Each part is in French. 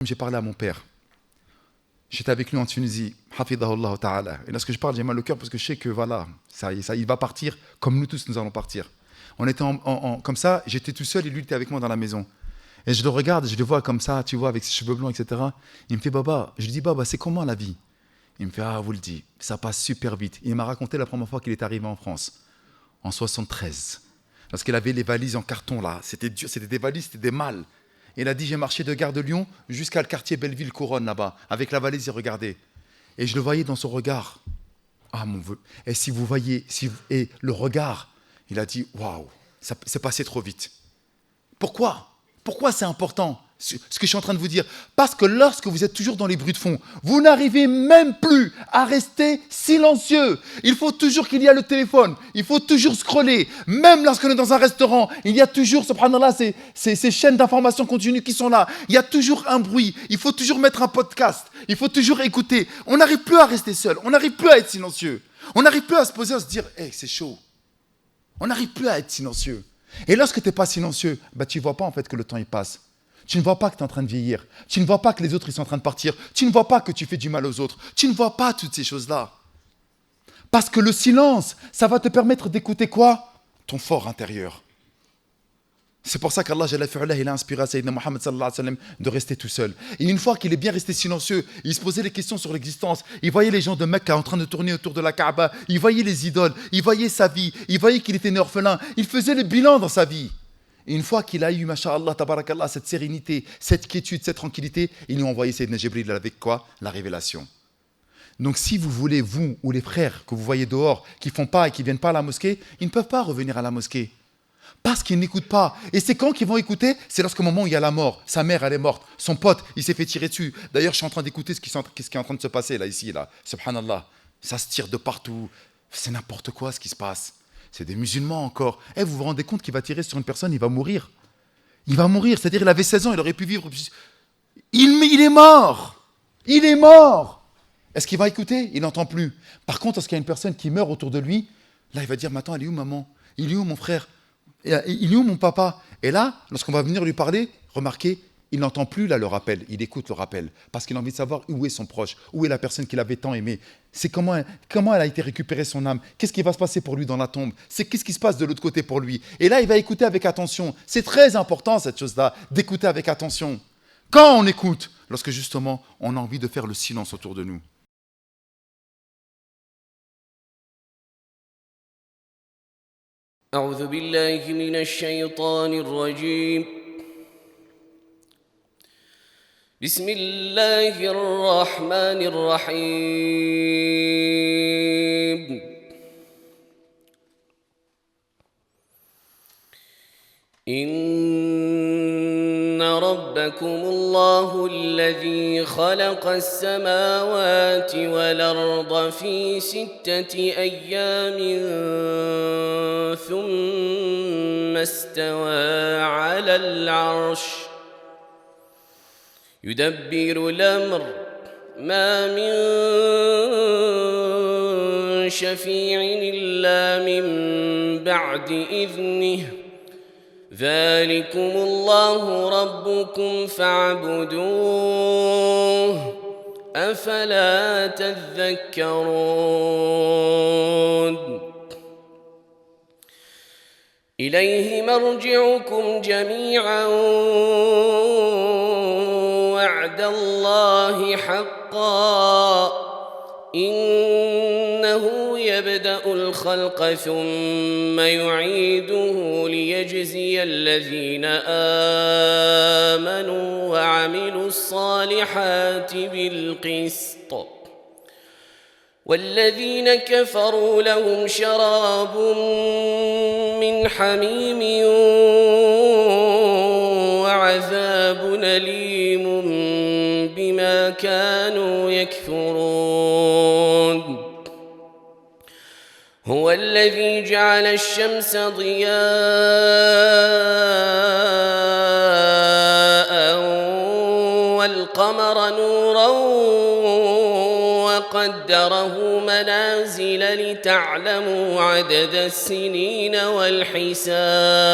J'ai parlé à mon père. J'étais avec lui en Tunisie, hafidahullah ta'ala. Et lorsque je parle, j'ai mal au cœur parce que je sais que voilà, ça, il va partir comme nous tous, nous allons partir. On était comme ça, j'étais tout seul et lui était avec moi dans la maison. Et je le regarde, je le vois comme ça, tu vois, avec ses cheveux blonds, etc. Il me fait, Baba, je lui dis, Baba, c'est comment la vie? Il me fait, ah, vous le dites, ça passe super vite. Il m'a raconté la première fois qu'il est arrivé en France, en 73. Lorsqu'il avait les valises en carton, là, c'était dur, c'était des valises, c'était des malles. Et il a dit, j'ai marché de Gare de Lyon jusqu'à le quartier Belleville-Couronne, là-bas, avec la valise, il regardait. Et je le voyais dans son regard. Ah, mon Dieu. Et si vous voyez, et le regard, il a dit, waouh, ça c'est passé trop vite. Pourquoi? Pourquoi c'est important ce que je suis en train de vous dire? Parce que lorsque vous êtes toujours dans les bruits de fond, vous n'arrivez même plus à rester silencieux. Il faut toujours qu'il y ait le téléphone, il faut toujours scroller. Même lorsqu'on est dans un restaurant, il y a toujours, subhanallah, ces chaînes d'information continue qui sont là. Il y a toujours un bruit, il faut toujours mettre un podcast, il faut toujours écouter. On n'arrive plus à rester seul, on n'arrive plus à être silencieux. On n'arrive plus à se poser, à se dire, hey, c'est chaud. On n'arrive plus à être silencieux. Et lorsque tu n'es pas silencieux, tu ne vois pas en fait que le temps il passe. Tu ne vois pas que tu es en train de vieillir. Tu ne vois pas que les autres ils sont en train de partir. Tu ne vois pas que tu fais du mal aux autres. Tu ne vois pas toutes ces choses-là. Parce que le silence, ça va te permettre d'écouter quoi? Ton fort intérieur. C'est pour ça qu'Allah il a inspiré à Sayyidina Muhammad sallallahu alayhi wa sallam de rester tout seul. Et une fois qu'il est bien resté silencieux, il se posait des questions sur l'existence. Il voyait les gens de Mecca en train de tourner autour de la Kaaba. Il voyait les idoles. Il voyait sa vie. Il voyait qu'il était né orphelin. Il faisait le bilan dans sa vie. Et une fois qu'il a eu, masha'Allah, tabarakallah, cette sérénité, cette quiétude, cette tranquillité, il lui a envoyé Sayyidina Jibril avec quoi? La révélation. Donc si vous voulez, vous ou les frères que vous voyez dehors, qui ne font pas et qui ne viennent pas à la mosquée, ils ne peuvent pas revenir à la mosquée. Parce qu'ils n'écoutent pas. Et c'est quand qu'ils vont écouter? C'est lorsqu'au moment où il y a la mort. Sa mère, elle est morte. Son pote, il s'est fait tirer dessus. D'ailleurs, je suis en train d'écouter ce qui est en train de se passer là, ici, là. Subhanallah. Ça se tire de partout. C'est n'importe quoi ce qui se passe. C'est des musulmans encore. Vous vous rendez compte qu'il va tirer sur une personne, il va mourir. Il va mourir. C'est-à-dire, il avait 16 ans, il aurait pu vivre. Il est mort. Il est mort. Est-ce qu'il va écouter? Il n'entend plus. Par contre, lorsqu'il y a une personne qui meurt autour de lui, là, il va dire, mais attends, elle est où maman? Il est où mon frère? Il est où mon papa? Et là, lorsqu'on va venir lui parler, remarquez, il n'entend plus là le rappel, il écoute le rappel, parce qu'il a envie de savoir où est son proche, où est la personne qu'il avait tant aimée. C'est comment elle a été récupérée son âme, qu'est-ce qui va se passer pour lui dans la tombe, qu'est-ce qui se passe de l'autre côté pour lui. Et là, il va écouter avec attention. C'est très important cette chose-là, d'écouter avec attention. Quand on écoute, lorsque justement, on a envie de faire le silence autour de nous. أعوذ بالله من الشيطان الرجيم بسم الله الرحمن الرحيم إن ربكم الله الذي خلق السماوات والأرض في 6 أيام ثم استوى على العرش يدبر الأمر ما من شفيع إلا من بعد إذنه ذلكم الله ربكم فاعبدوه أفلا تذكرون إليه مرجعكم جميعا وعد الله حقا إنه يبدأ الخلق ثم يعيده ليجزي الذين آمنوا وعملوا الصالحات بالقسط والذين كفروا لهم شراب من حميم وعذاب أليم بما كانوا يكفرون هو الذي جعل الشمس ضياء والقمر نورا وقدره منازل لتعلموا عدد السنين والحساب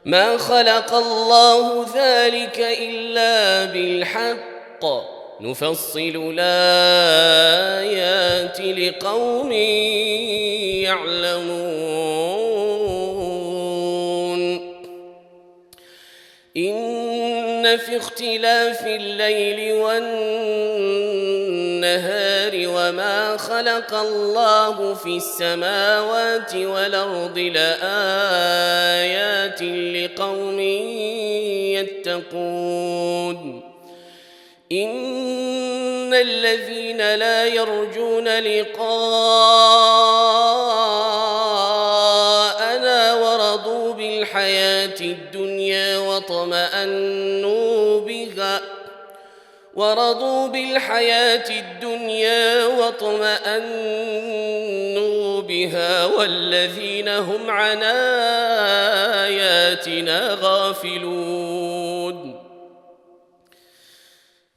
ما خلق الله ذلك إلا بالحق نفصل الآيات لقوم يعلمون إن في اختلاف الليل والنهار وما خلق الله في السماوات والأرض لآيات لقوم يتقون إن الذين لا يرجون لقاءنا ورضوا بالحياة الدنيا واطمأنوا بها والذين هم عن آياتنا غافلون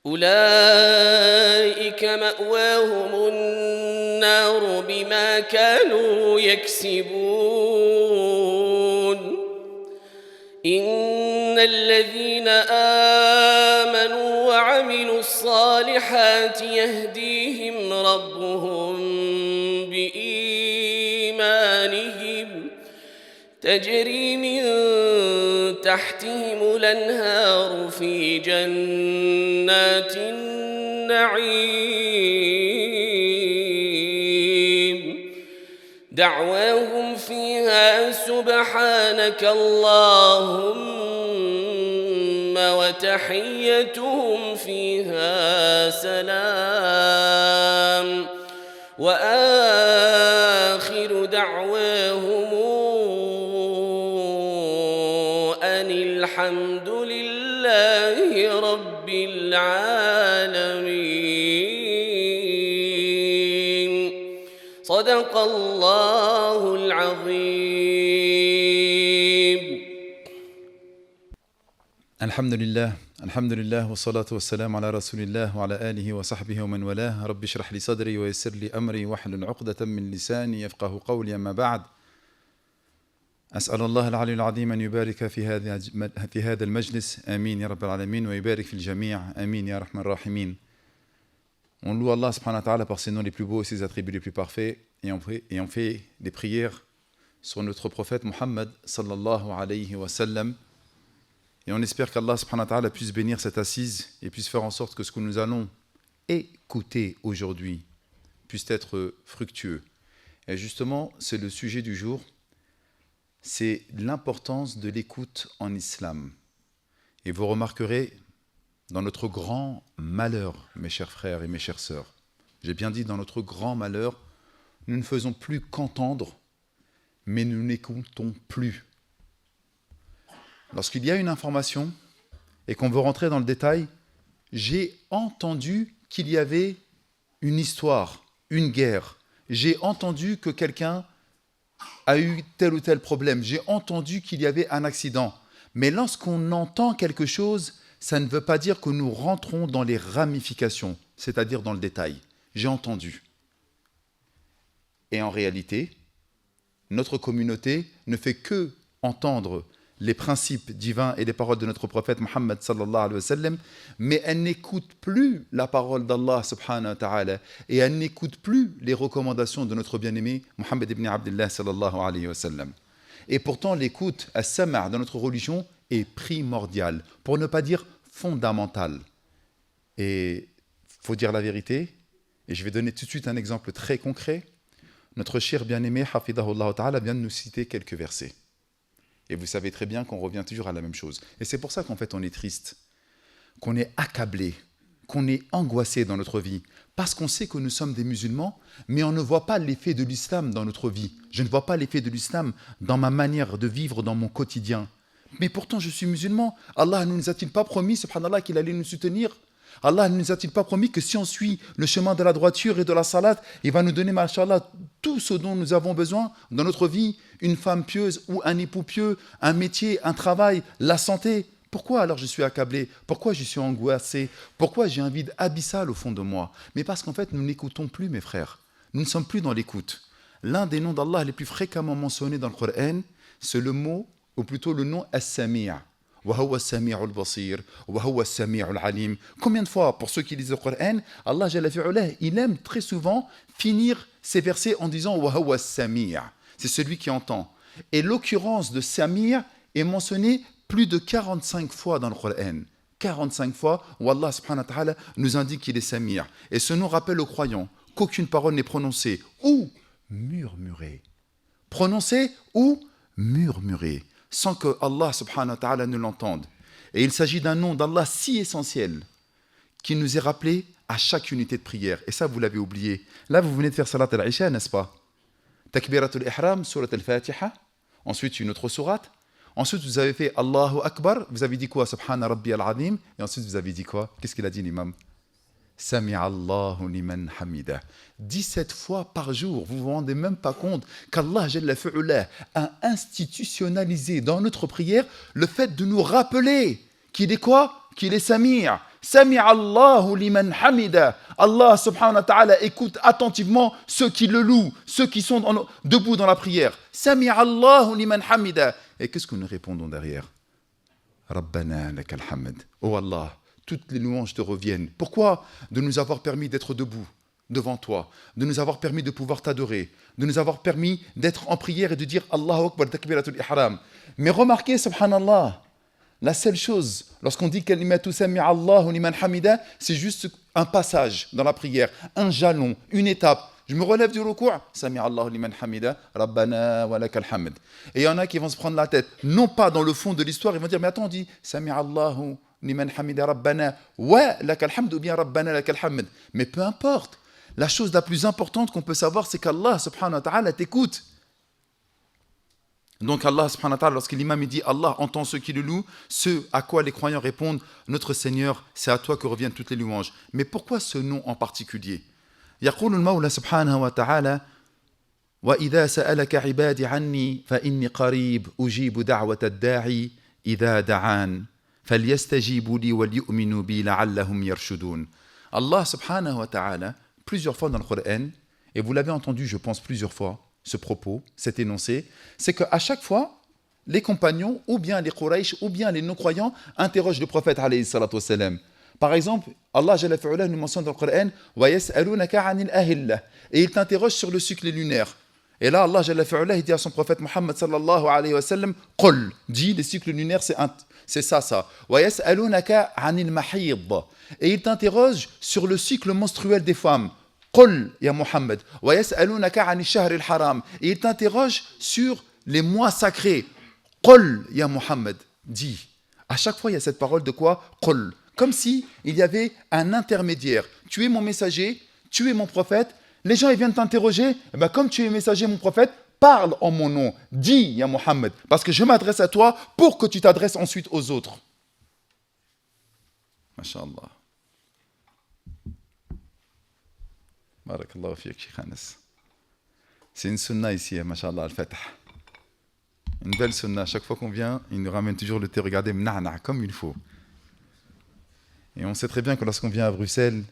أولئك مأواهم النار بما كانوا يكسبون إن الذين آمنوا وعملوا الصالحات يهديهم ربهم بإيمانهم تجري من تحتهم الأنهار في جنات النعيم دعواهم فيها سبحانك اللهم وتحيتهم فيها سلام وآخر دعواهم أن الحمد لله رب العالمين صدق الله العظيم. الحمد لله والصلاة والسلام على رسول الله وعلى آله وصحبه ومن والاه. رب اشرح لي صدري ويسر لي أمري واحلل عقدة من لساني يفقه قولي. أما بعد، أسأل الله العلي العظيم أن يبارك في هذا المجلس، آمين يا رب العالمين، ويبارك في الجميع، آمين يا رحمن الراحمين. On loue Allah subhanahu wa ta'ala par ses noms les plus beaux et ses attributs les plus parfaits, et on fait des prières sur notre prophète Muhammad sallallahu alayhi wa sallam. Et on espère qu'Allah subhanahu wa ta'ala puisse bénir cette assise et puisse faire en sorte que ce que nous allons écouter aujourd'hui puisse être fructueux. Et justement, c'est le sujet du jour, c'est l'importance de l'écoute en islam. Et vous remarquerez, dans notre grand malheur, mes chers frères et mes chères sœurs, j'ai bien dit dans notre grand malheur, nous ne faisons plus qu'entendre, mais nous n'écoutons plus. Lorsqu'il y a une information et qu'on veut rentrer dans le détail, j'ai entendu qu'il y avait une histoire, une guerre. J'ai entendu que quelqu'un a eu tel ou tel problème. J'ai entendu qu'il y avait un accident. Mais lorsqu'on entend quelque chose, ça ne veut pas dire que nous rentrons dans les ramifications, c'est-à-dire dans le détail. J'ai entendu. Et en réalité, notre communauté ne fait que entendre les principes divins et les paroles de notre prophète Muhammad sallallahu alayhi wa sallam, mais elle n'écoute plus la parole d'Allah subhanahu wa ta'ala et elle n'écoute plus les recommandations de notre bien-aimé Muhammad ibn Abdullah sallallahu alayhi wa sallam. Et pourtant, l'écoute, as-sama' dans notre religion est primordiale, pour ne pas dire fondamentale. Et il faut dire la vérité, et je vais donner tout de suite un exemple très concret. Notre cher bien-aimé, hafidahullah ta'ala, vient de nous citer quelques versets. Et vous savez très bien qu'on revient toujours à la même chose. Et c'est pour ça qu'en fait on est triste, qu'on est accablé, qu'on est angoissé dans notre vie. Parce qu'on sait que nous sommes des musulmans, mais on ne voit pas l'effet de l'islam dans notre vie. Je ne vois pas l'effet de l'islam dans ma manière de vivre, dans mon quotidien. Mais pourtant je suis musulman. Allah ne nous a-t-il pas promis, subhanallah, qu'il allait nous soutenir ? Allah ne nous a-t-il pas promis que si on suit le chemin de la droiture et de la salat, il va nous donner, machallah, tout ce dont nous avons besoin dans notre vie, une femme pieuse ou un époux pieux, un métier, un travail, la santé. Pourquoi alors je suis accablé ? Pourquoi je suis angoissé ? Pourquoi j'ai un vide abyssal au fond de moi ? Mais parce qu'en fait, nous n'écoutons plus, mes frères. Nous ne sommes plus dans l'écoute. L'un des noms d'Allah les plus fréquemment mentionnés dans le Coran, c'est le mot ou plutôt le nom As-Sami'. وهو السميع البصير وهو السميع العليم. Combien de fois, pour ceux qui lisent le Coran, Allah Jalla fi'ala, il aime très souvent finir ces versets en disant وهو السميع. C'est celui qui entend. Et l'occurrence de Sami' est mentionnée plus de 45 fois dans le Coran. 45 fois où Allah subhanahu wa ta'ala nous indique qu'il est Sami'. Et ce nom rappelle aux croyants qu'aucune parole n'est prononcée ou murmurée. Prononcée ou murmurée, sans que Allah subhanahu wa ta'ala ne l'entende. Et il s'agit d'un nom d'Allah si essentiel qui nous est rappelé à chaque unité de prière. Et ça, vous l'avez oublié. Là, vous venez de faire Salat al-Isha, n'est-ce pas? Takbiratul Ihram, Surat al-Fatiha. Ensuite, une autre sourate. Ensuite, vous avez fait Allahu Akbar. Vous avez dit quoi? Subhana Rabbi al-Azim. Et ensuite, vous avez dit quoi? Qu'est-ce qu'il a dit, l'imam? Sami'a Allahu liman hamida. 17 fois par jour. Vous vous rendez même pas compte qu'Allah Jalla fi'ala a institutionnalisé dans notre prière le fait de nous rappeler qu'il est quoi? Qu'il est Sami'. Sami'a Allahu liman hamida. Allah subhanahu wa ta'ala écoute attentivement ceux qui le louent, ceux qui sont debout dans la prière. Sami'a Allahu liman hamida. Et qu'est-ce que nous répondons derrière? Rabbana lakal hamd. Oh Allah, toutes les louanges te reviennent. Pourquoi? De nous avoir permis d'être debout devant toi, de nous avoir permis de pouvoir t'adorer, de nous avoir permis d'être en prière et de dire Allahu Akbar, takbiratul ihram. Mais remarquez, subhanallah, la seule chose, lorsqu'on dit kalimatu sami'a Allahu liman hamida, c'est juste un passage dans la prière, un jalon, une étape. Je me relève du ruku', sami'a Allahu liman hamida, rabbana wa lakal hamd. Et il y en a qui vont se prendre la tête, non pas dans le fond de l'histoire, ils vont dire mais attends, on dit sami'a Allahu liman hamida rabbana wa lakal hamd ou bien rabbana lakal hamd. Mais peu importe. La chose la plus importante qu'on peut savoir, c'est qu'Allah subhanahu wa ta'ala t'écoute. Donc Allah subhanahu wa ta'ala, lorsque l'imam dit Allah entend ceux qui le louent, ce à quoi les croyants répondent notre Seigneur, c'est à toi que reviennent toutes les louanges. Mais pourquoi ce nom en particulier? يقول المولى سبحانه وتعالى وإذا سألك عبادي عني فإني قريب أجيب دعوة الداعي إذا دعان فليستجيبوا لي وليؤمنوا بي لعلهم يرشدون. Allah subhanahu wa ta'ala, plusieurs fois dans le Coran, et vous l'avez entendu, je pense, plusieurs fois, ce propos, cet énoncé, c'est qu'à chaque fois, les compagnons, ou bien les Quraysh, ou bien les non-croyants, interrogent le prophète, alayhi salatu wassalam. Par exemple, Allah Jalla fi'ala nous mentionne dans le Coran wa yas'alunaka 'anil ahillah, et il t'interroge sur le cycle lunaire. Et là, Allah Jalla fi'ala, il dit à son prophète Muhammad sallallahu alayhi wa sallam, qul, dit les cycles lunaires, c'est ça. Wa yas'alunaka 'anil mahid, et il t'interroge sur le cycle menstruel des femmes. Qul ya Muhammad wa yas'alunaka 'anil shahr al-haram, et il t'interroge sur les mois sacrés. Qul ya Muhammad, dit. À chaque fois, il y a cette parole de quoi? Qul. Comme si il y avait un intermédiaire. Tu es mon messager, tu es mon prophète. Les gens ils viennent t'interroger. Eh bien, comme tu es messager, mon prophète, parle en mon nom. Dis, ya Muhammad, parce que je m'adresse à toi pour que tu t'adresses ensuite aux autres. Masha'Allah. Barakallahu fiyak, Sheikh Anas. C'est une sunna ici, Masha'Allah, al-Fatah. Une belle sunna. Chaque fois qu'on vient, il nous ramène toujours le thé. Regardez, mna'na, comme il faut. Et on sait très bien que lorsqu'on vient à Bruxelles,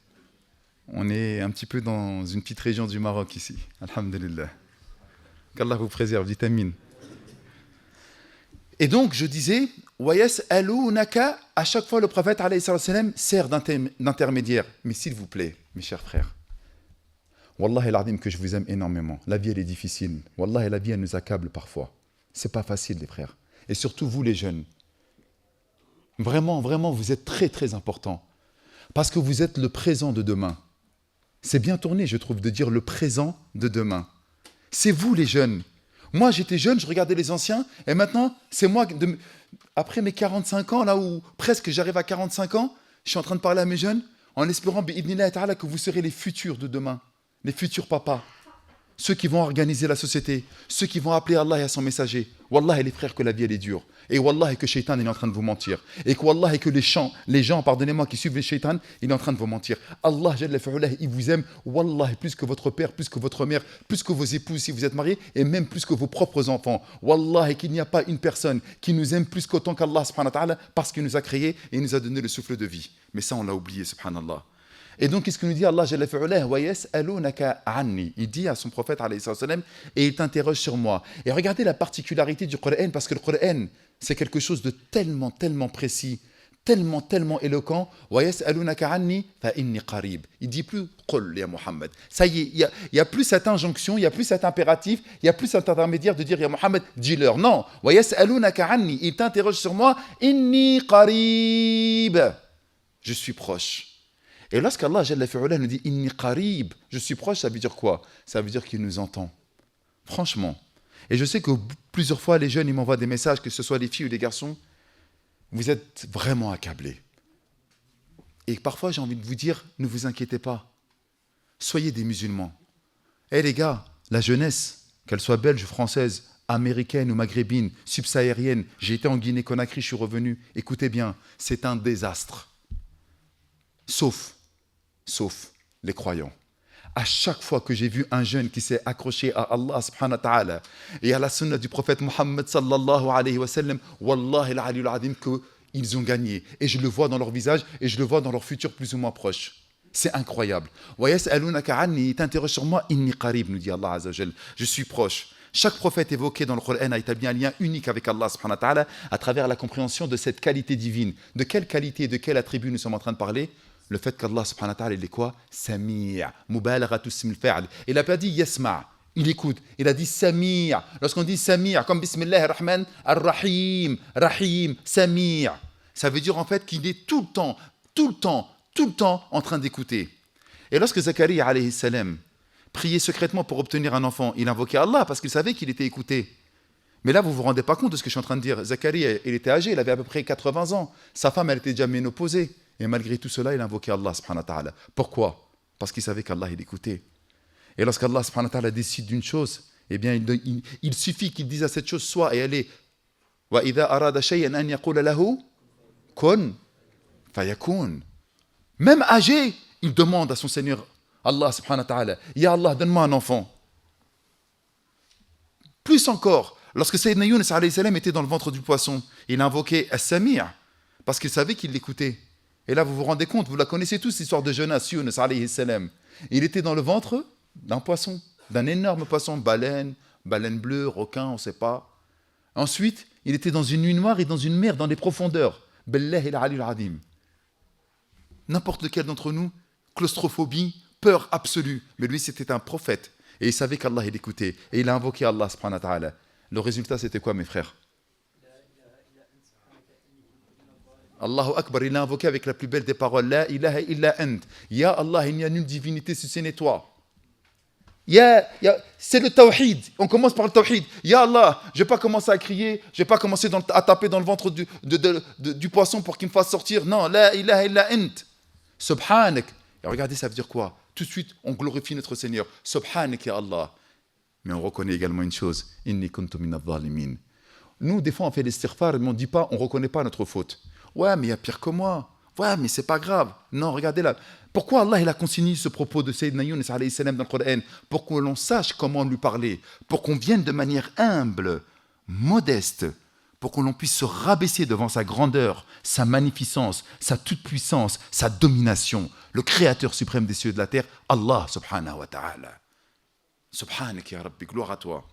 on est un petit peu dans une petite région du Maroc ici. Alhamdulillah. Qu'Allah vous préserve, vitamine. Et donc, je disais, وَيَسْأَلُونَكَ, à chaque fois le prophète alayhi sallam sert d'intermédiaire. Mais s'il vous plaît, mes chers frères, Wallahi l'azim que je vous aime énormément. La vie, elle est difficile. Wallahi, la vie, elle nous accable parfois. C'est pas facile, les frères. Et surtout, vous, les jeunes. Vraiment, vraiment, vous êtes très, très importants. Parce que vous êtes le présent de demain. C'est bien tourné, je trouve, de dire le présent de demain. C'est vous, les jeunes. Moi, j'étais jeune, je regardais les anciens, et maintenant, c'est moi, après mes 45 ans, là où presque j'arrive à 45 ans, je suis en train de parler à mes jeunes, en espérant, bi'idhnillah ta'ala, que vous serez les futurs de demain, les futurs papas. Ceux qui vont organiser la société, ceux qui vont appeler Allah et à son messager. Wallah, les frères, que la vie elle est dure. Et Wallah, que Shaitan il est en train de vous mentir. Et que Wallah, que les gens, pardonnez-moi, qui suivent les Shaitan, il est en train de vous mentir. Allah, Jalla fi'ala, il vous aime. Wallah, plus que votre père, plus que votre mère, plus que vos épouses si vous êtes mariés, et même plus que vos propres enfants. Wallah, qu'il n'y a pas une personne qui nous aime plus qu'autant qu'Allah, subhanahu wa ta'ala, parce qu'il nous a créés et il nous a donné le souffle de vie. Mais ça, on l'a oublié, subhanallah. Et donc, qu'est-ce que nous dit Allah Jalla fi'ulah wa yas'alunaka anni. Il dit à son prophète, alayhi salam, et il t'interroge sur moi. Et regardez la particularité du Coran, parce que le Coran, c'est quelque chose de tellement, tellement précis, tellement, tellement éloquent. Wa yas'alunaka anni fa inni qarib. Il dit plus qul ya Muhammad. Ça y est, il y a plus cette injonction, il y a plus cet impératif, il y a plus cet intermédiaire de dire ya Muhammad, dis-leur. Non. Wa yas'alunaka anni. Il t'interroge sur moi. Inni qarib. Je suis proche. Et lorsqu'Allah Jalla fi'ulah nous dit « Inni qarib », je suis proche, ça veut dire quoi? Ça veut dire qu'il nous entend. Franchement. Et je sais que plusieurs fois, les jeunes, ils m'envoient des messages, que ce soit les filles ou les garçons, vous êtes vraiment accablés. Et parfois, j'ai envie de vous dire, ne vous inquiétez pas. Soyez des musulmans. Eh les gars, la jeunesse, qu'elle soit belge, française, américaine ou maghrébine, subsaharienne, j'ai été en Guinée-Conakry, je suis revenu, écoutez bien, c'est un désastre. Sauf les croyants. À chaque fois que j'ai vu un jeune qui s'est accroché à Allah subhanahu wa ta'ala et à la sunna du prophète Muhammad sallallahu alayhi wa sallam, wallahi al-aliyyul azim, qu'ils ont gagné. Et je le vois dans leur visage et je le vois dans leur futur plus ou moins proche. C'est incroyable. Wa yas'alunaka anni, il t'interroge sur moi, inni qarib, nous dit Allah azza wa jal. Je suis proche. Chaque prophète évoqué dans le Coran a établi un lien unique avec Allah subhanahu wa ta'ala à travers la compréhension de cette qualité divine. De quelle qualité, de quel attribut nous sommes en train de parler? Le fait qu'Allah subhanahu wa ta'ala, il est quoi? Sami', mubalaghatu ismil fa'il. Il n'a pas dit yasma', il écoute. Il a dit sami'. Lorsqu'on dit sami', comme bismillah ar-Rahman ar-Rahim, Rahim, sami', ça veut dire en fait qu'il est tout le temps en train d'écouter. Et lorsque Zacharia alayhi salam priait secrètement pour obtenir un enfant, il invoquait Allah parce qu'il savait qu'il était écouté. Mais là, vous ne vous rendez pas compte de ce que je suis en train de dire. Zacharia, il était âgé, il avait à peu près 80 ans. Sa femme, elle était déjà ménopausée. Et malgré tout cela, il invoquait Allah subhanahu wa ta'ala. Pourquoi? Parce qu'il savait qu'Allah, il écoutait. Et lorsqu'Allah subhanahu wa ta'ala décide d'une chose, eh bien, il suffit qu'il dise à cette chose soit et elle est. Wa idha arada shay'an an yaqula lahu kun fayakun. Même âgé, il demande à son Seigneur, Allah subhanahu wa ta'ala, Ya Allah, donne-moi un enfant. Plus encore, lorsque Sayyidina Yunus alayhi salam était dans le ventre du poisson, il invoquait As-Sami' parce qu'il savait qu'il l'écoutait. Et là, vous vous rendez compte, vous la connaissez tous, l'histoire de Jonas, Yunus alayhi salam. Il était dans le ventre d'un poisson, d'un énorme poisson, baleine bleue, requin, on ne sait pas. Ensuite, il était dans une nuit noire et dans une mer, dans les profondeurs. Billahi al-aliyyul azim. N'importe lequel d'entre nous, claustrophobie, peur absolue. Mais lui, c'était un prophète. Et il savait qu'Allah, il écoutait. Et il a invoqué Allah subhanahu wa ta'ala. Le résultat, c'était quoi, mes frères? Allahu Akbar, il l'a invoqué avec la plus belle des paroles. La ilaha illa ant. Ya Allah, il n'y a nulle divinité si ce n'est toi. C'est le tawhid. On commence par le tawhid. Ya Allah, je ne vais pas commencer à crier, je ne vais pas commencer à taper dans le ventre du poisson pour qu'il me fasse sortir. Non, la ilaha illa ant. Subhanak. Et regardez, ça veut dire quoi? Tout de suite, on glorifie notre Seigneur. Subhanak ya Allah. Mais on reconnaît également une chose. Inni kuntu min adh-dhalimin. Nous, des fois, on fait l'istighfar, mais on ne reconnaît pas notre faute. Ouais, mais il y a pire que moi. Ouais, mais c'est pas grave. Non, regardez là. Pourquoi Allah il a consigné ce propos de Sayyidina Yunus alayhi salam dans le Coran? Pour que l'on sache comment lui parler. Pour qu'on vienne de manière humble, modeste. Pour que l'on puisse se rabaisser devant sa grandeur, sa magnificence, sa toute-puissance, sa domination. Le Créateur suprême des cieux et de la terre, Allah subhanahu wa ta'ala. Subhanak ya Rabbi, gloire à toi.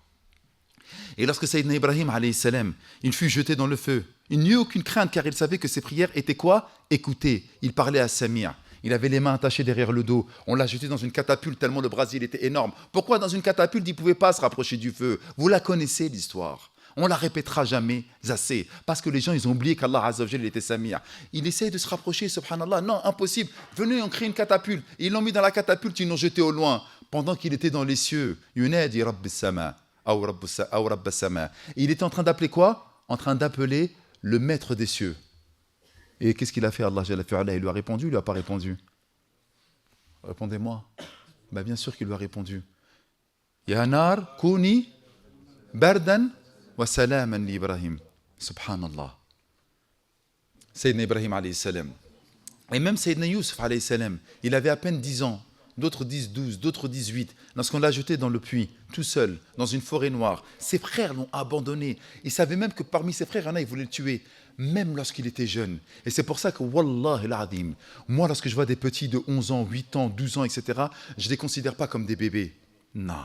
Et lorsque Sayyidina Ibrahim alayhi salam, il fut jeté dans le feu, il n'eut aucune crainte car il savait que ses prières étaient quoi? Écoutées. Il parlait à Samir. Il avait les mains attachées derrière le dos. On l'a jeté dans une catapulte tellement le brasier était énorme. Pourquoi dans une catapulte il ne pouvait pas se rapprocher du feu? Vous la connaissez l'histoire. On la répétera jamais assez. Parce que les gens ils ont oublié qu'Allah Azza wa Jalla était Samir. Il essaye de se rapprocher, subhanallah. Non, impossible. Venez, on crée une catapulte. Ils l'ont mis dans la catapulte, ils l'ont jeté au loin. Pendant qu'il était dans les cieux. Yunadi Rabbis Sama. Il était en train d'appeler quoi? En train d'appeler le maître des cieux. Et qu'est-ce qu'il a fait Allah Jalla fi'ala? Il lui a répondu, il lui a pas répondu? Répondez-moi. Ben bien sûr qu'il lui a répondu. Ya nar kuni bardan wa salaman li Ibrahim. Subhanallah. Sayyidina Ibrahim alayhi salam. Et même Sayyidina Yusuf alayhi salam, il avait à peine 10 ans. D'autres disent 12, d'autres disent 8. Lorsqu'on l'a jeté dans le puits, tout seul, dans une forêt noire, ses frères l'ont abandonné. Ils savaient même que parmi ses frères, il y en a, ils voulaient le tuer. même lorsqu'il était jeune. Et c'est pour ça que, Wallah al-Azim, moi, lorsque je vois des petits de 11 ans, 8 ans, 12 ans, etc., je ne les considère pas comme des bébés. Non,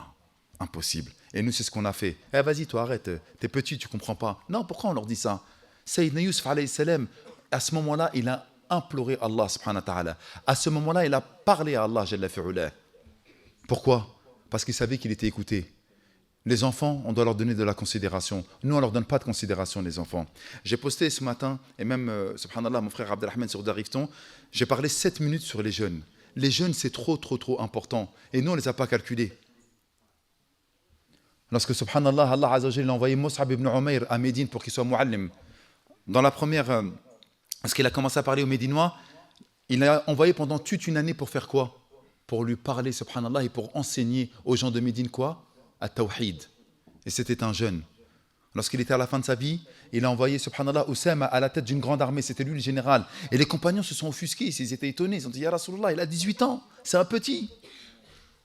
impossible. Et nous, c'est ce qu'on a fait. Eh, vas-y, toi, arrête, t'es petit, tu ne comprends pas. Non, pourquoi on leur dit ça? Sayyidina Yusuf, alayhi salam, à ce moment-là, il a imploré Allah, subhanahu wa ta'ala. À ce moment-là, il a parlé à Allah, jalla fi'ulah. Pourquoi? Parce qu'il savait qu'il était écouté. Les enfants, on doit leur donner de la considération. Nous, on ne leur donne pas de considération, les enfants. J'ai posté ce matin, et même, subhanallah, mon frère Abdelrahman sur Darifton, j'ai parlé 7 minutes sur les jeunes. Les jeunes, c'est trop important. Et nous, on ne les a pas calculés. Lorsque, subhanallah, Allah Azza wa Jalla a envoyé Mus'ab ibn Umayr à Médine pour qu'il soit mu'allim, dans la première, parce qu'il a commencé à parler aux Médinois, il l'a envoyé pendant toute une année pour faire quoi? Pour lui parler, subhanallah, et pour enseigner aux gens de Médine quoi? At-Tawhid. Et c'était un jeune. Lorsqu'il était à la fin de sa vie, il a envoyé, subhanallah, Oussama à la tête d'une grande armée. C'était lui le général. Et les compagnons se sont offusqués, ils étaient étonnés. Ils ont dit, Ya Rasulallah, il a 18 ans, c'est un petit.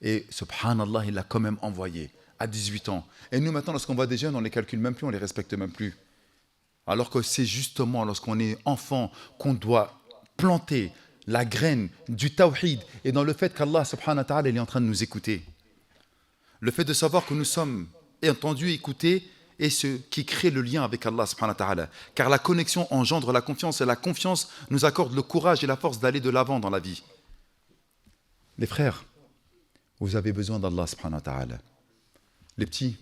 Et subhanallah, il l'a quand même envoyé à 18 ans. Et nous, maintenant, lorsqu'on voit des jeunes, on ne les calcule même plus, on ne les respecte même plus. Alors que c'est justement lorsqu'on est enfant qu'on doit planter la graine du tawhid et dans le fait qu'Allah subhanahu wa ta'ala est en train de nous écouter. Le fait de savoir que nous sommes entendus, écoutés est ce qui crée le lien avec Allah subhanahu wa ta'ala. Car la connexion engendre la confiance et la confiance nous accorde le courage et la force d'aller de l'avant dans la vie. Les frères, vous avez besoin d'Allah subhanahu wa ta'ala. Les petits,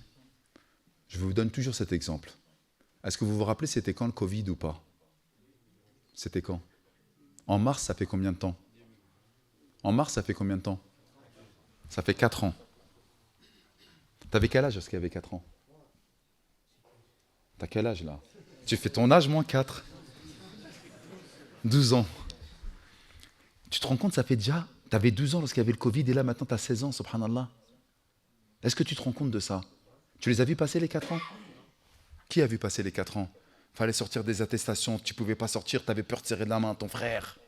je vous donne toujours cet exemple. Est-ce que vous vous rappelez c'était quand le Covid ou pas? C'était quand? En mars, ça fait combien de temps? En mars, ça fait combien de temps? Ça fait 4 ans. T'avais quel âge lorsqu'il y avait 4 ans? T'as quel âge là? Tu fais ton âge moins 4. 12 ans. Tu te rends compte, ça fait déjà... T'avais 12 ans lorsqu'il y avait le Covid et là maintenant t'as 16 ans, subhanallah. Est-ce que tu te rends compte de ça? Tu les as vus passer les 4 ans? Qui a vu passer les 4 ans? Fallait sortir des attestations, tu ne pouvais pas sortir, tu avais peur de serrer de la main à ton frère.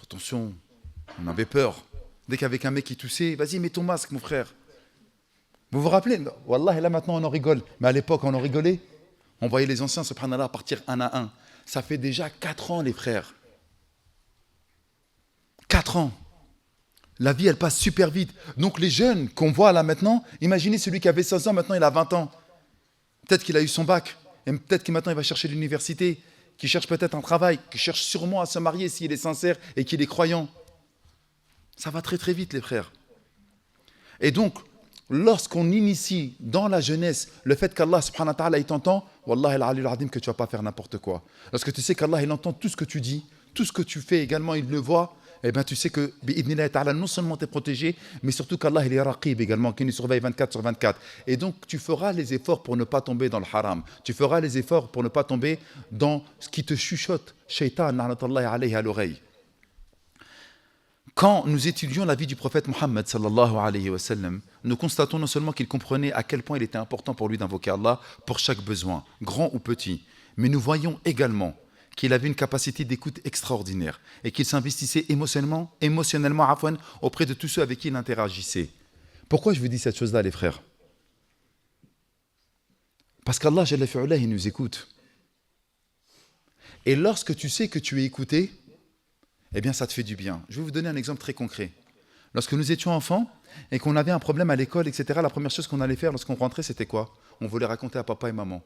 Attention, on avait peur. Dès qu'avec un mec qui toussait, vas-y, mets ton masque, mon frère. Vous vous rappelez? Wallah, et là maintenant on en rigole. Mais à l'époque, on en rigolait. On voyait les anciens, subhanallah, partir un à un. Ça fait déjà 4 ans, les frères. 4 ans. La vie, elle passe super vite. Donc les jeunes qu'on voit là maintenant, imaginez celui qui avait 16 ans, maintenant il a 20 ans. Peut-être qu'il a eu son bac, et peut-être que maintenant il va chercher l'université, qu'il cherche peut-être un travail, qu'il cherche sûrement à se marier s'il est sincère et qu'il est croyant. Ça va très très vite, les frères. Et donc, lorsqu'on initie dans la jeunesse le fait qu'Allah subhanahu wa ta'ala il t'entend, Wallah al-Ali al-Adim que tu ne vas pas faire n'importe quoi. Lorsque tu sais qu'Allah il entend tout ce que tu dis, tout ce que tu fais également, il le voit, eh bien tu sais que non seulement tu es protégé, mais surtout qu'Allah il est raqib également, qu'il nous surveille 24 sur 24. Et donc tu feras les efforts pour ne pas tomber dans le haram. Tu feras les efforts pour ne pas tomber dans ce qui te chuchote, shaitan, na'natullahi alayhi à l'oreille. Quand nous étudions la vie du prophète Mohammed sallallahu alayhi wa sallam, nous constatons non seulement qu'il comprenait à quel point il était important pour lui d'invoquer Allah pour chaque besoin, grand ou petit, mais nous voyons également qu'il avait une capacité d'écoute extraordinaire et qu'il s'investissait émotionnellement auprès de tous ceux avec qui il interagissait. Pourquoi je vous dis cette chose-là, les frères? Parce qu'Allah, Jalla fi'ulah, il nous écoute. Et lorsque tu sais que tu es écouté, eh bien ça te fait du bien. Je vais vous donner un exemple très concret. Lorsque nous étions enfants et qu'on avait un problème à l'école, etc., la première chose qu'on allait faire lorsqu'on rentrait, c'était quoi? On voulait raconter à papa et maman.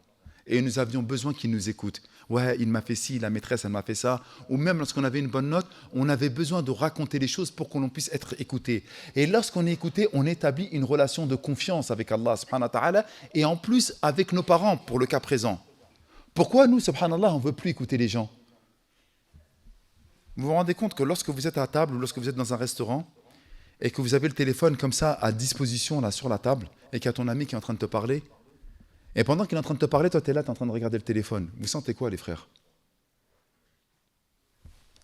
Et nous avions besoin qu'ils nous écoutent. Ouais, il m'a fait ci, la maîtresse, elle m'a fait ça. Ou même lorsqu'on avait une bonne note, on avait besoin de raconter les choses pour qu'on puisse être écouté. Et lorsqu'on est écouté, on établit une relation de confiance avec Allah subhanahu wa ta'ala et en plus avec nos parents, pour le cas présent. Pourquoi nous, subhanallah, on ne veut plus écouter les gens? Vous vous rendez compte que lorsque vous êtes à table ou lorsque vous êtes dans un restaurant et que vous avez le téléphone comme ça à disposition là sur la table et qu'il y a ton ami qui est en train de te parler, et pendant qu'il est en train de te parler, toi tu es là, tu es en train de regarder le téléphone. Vous sentez quoi, les frères?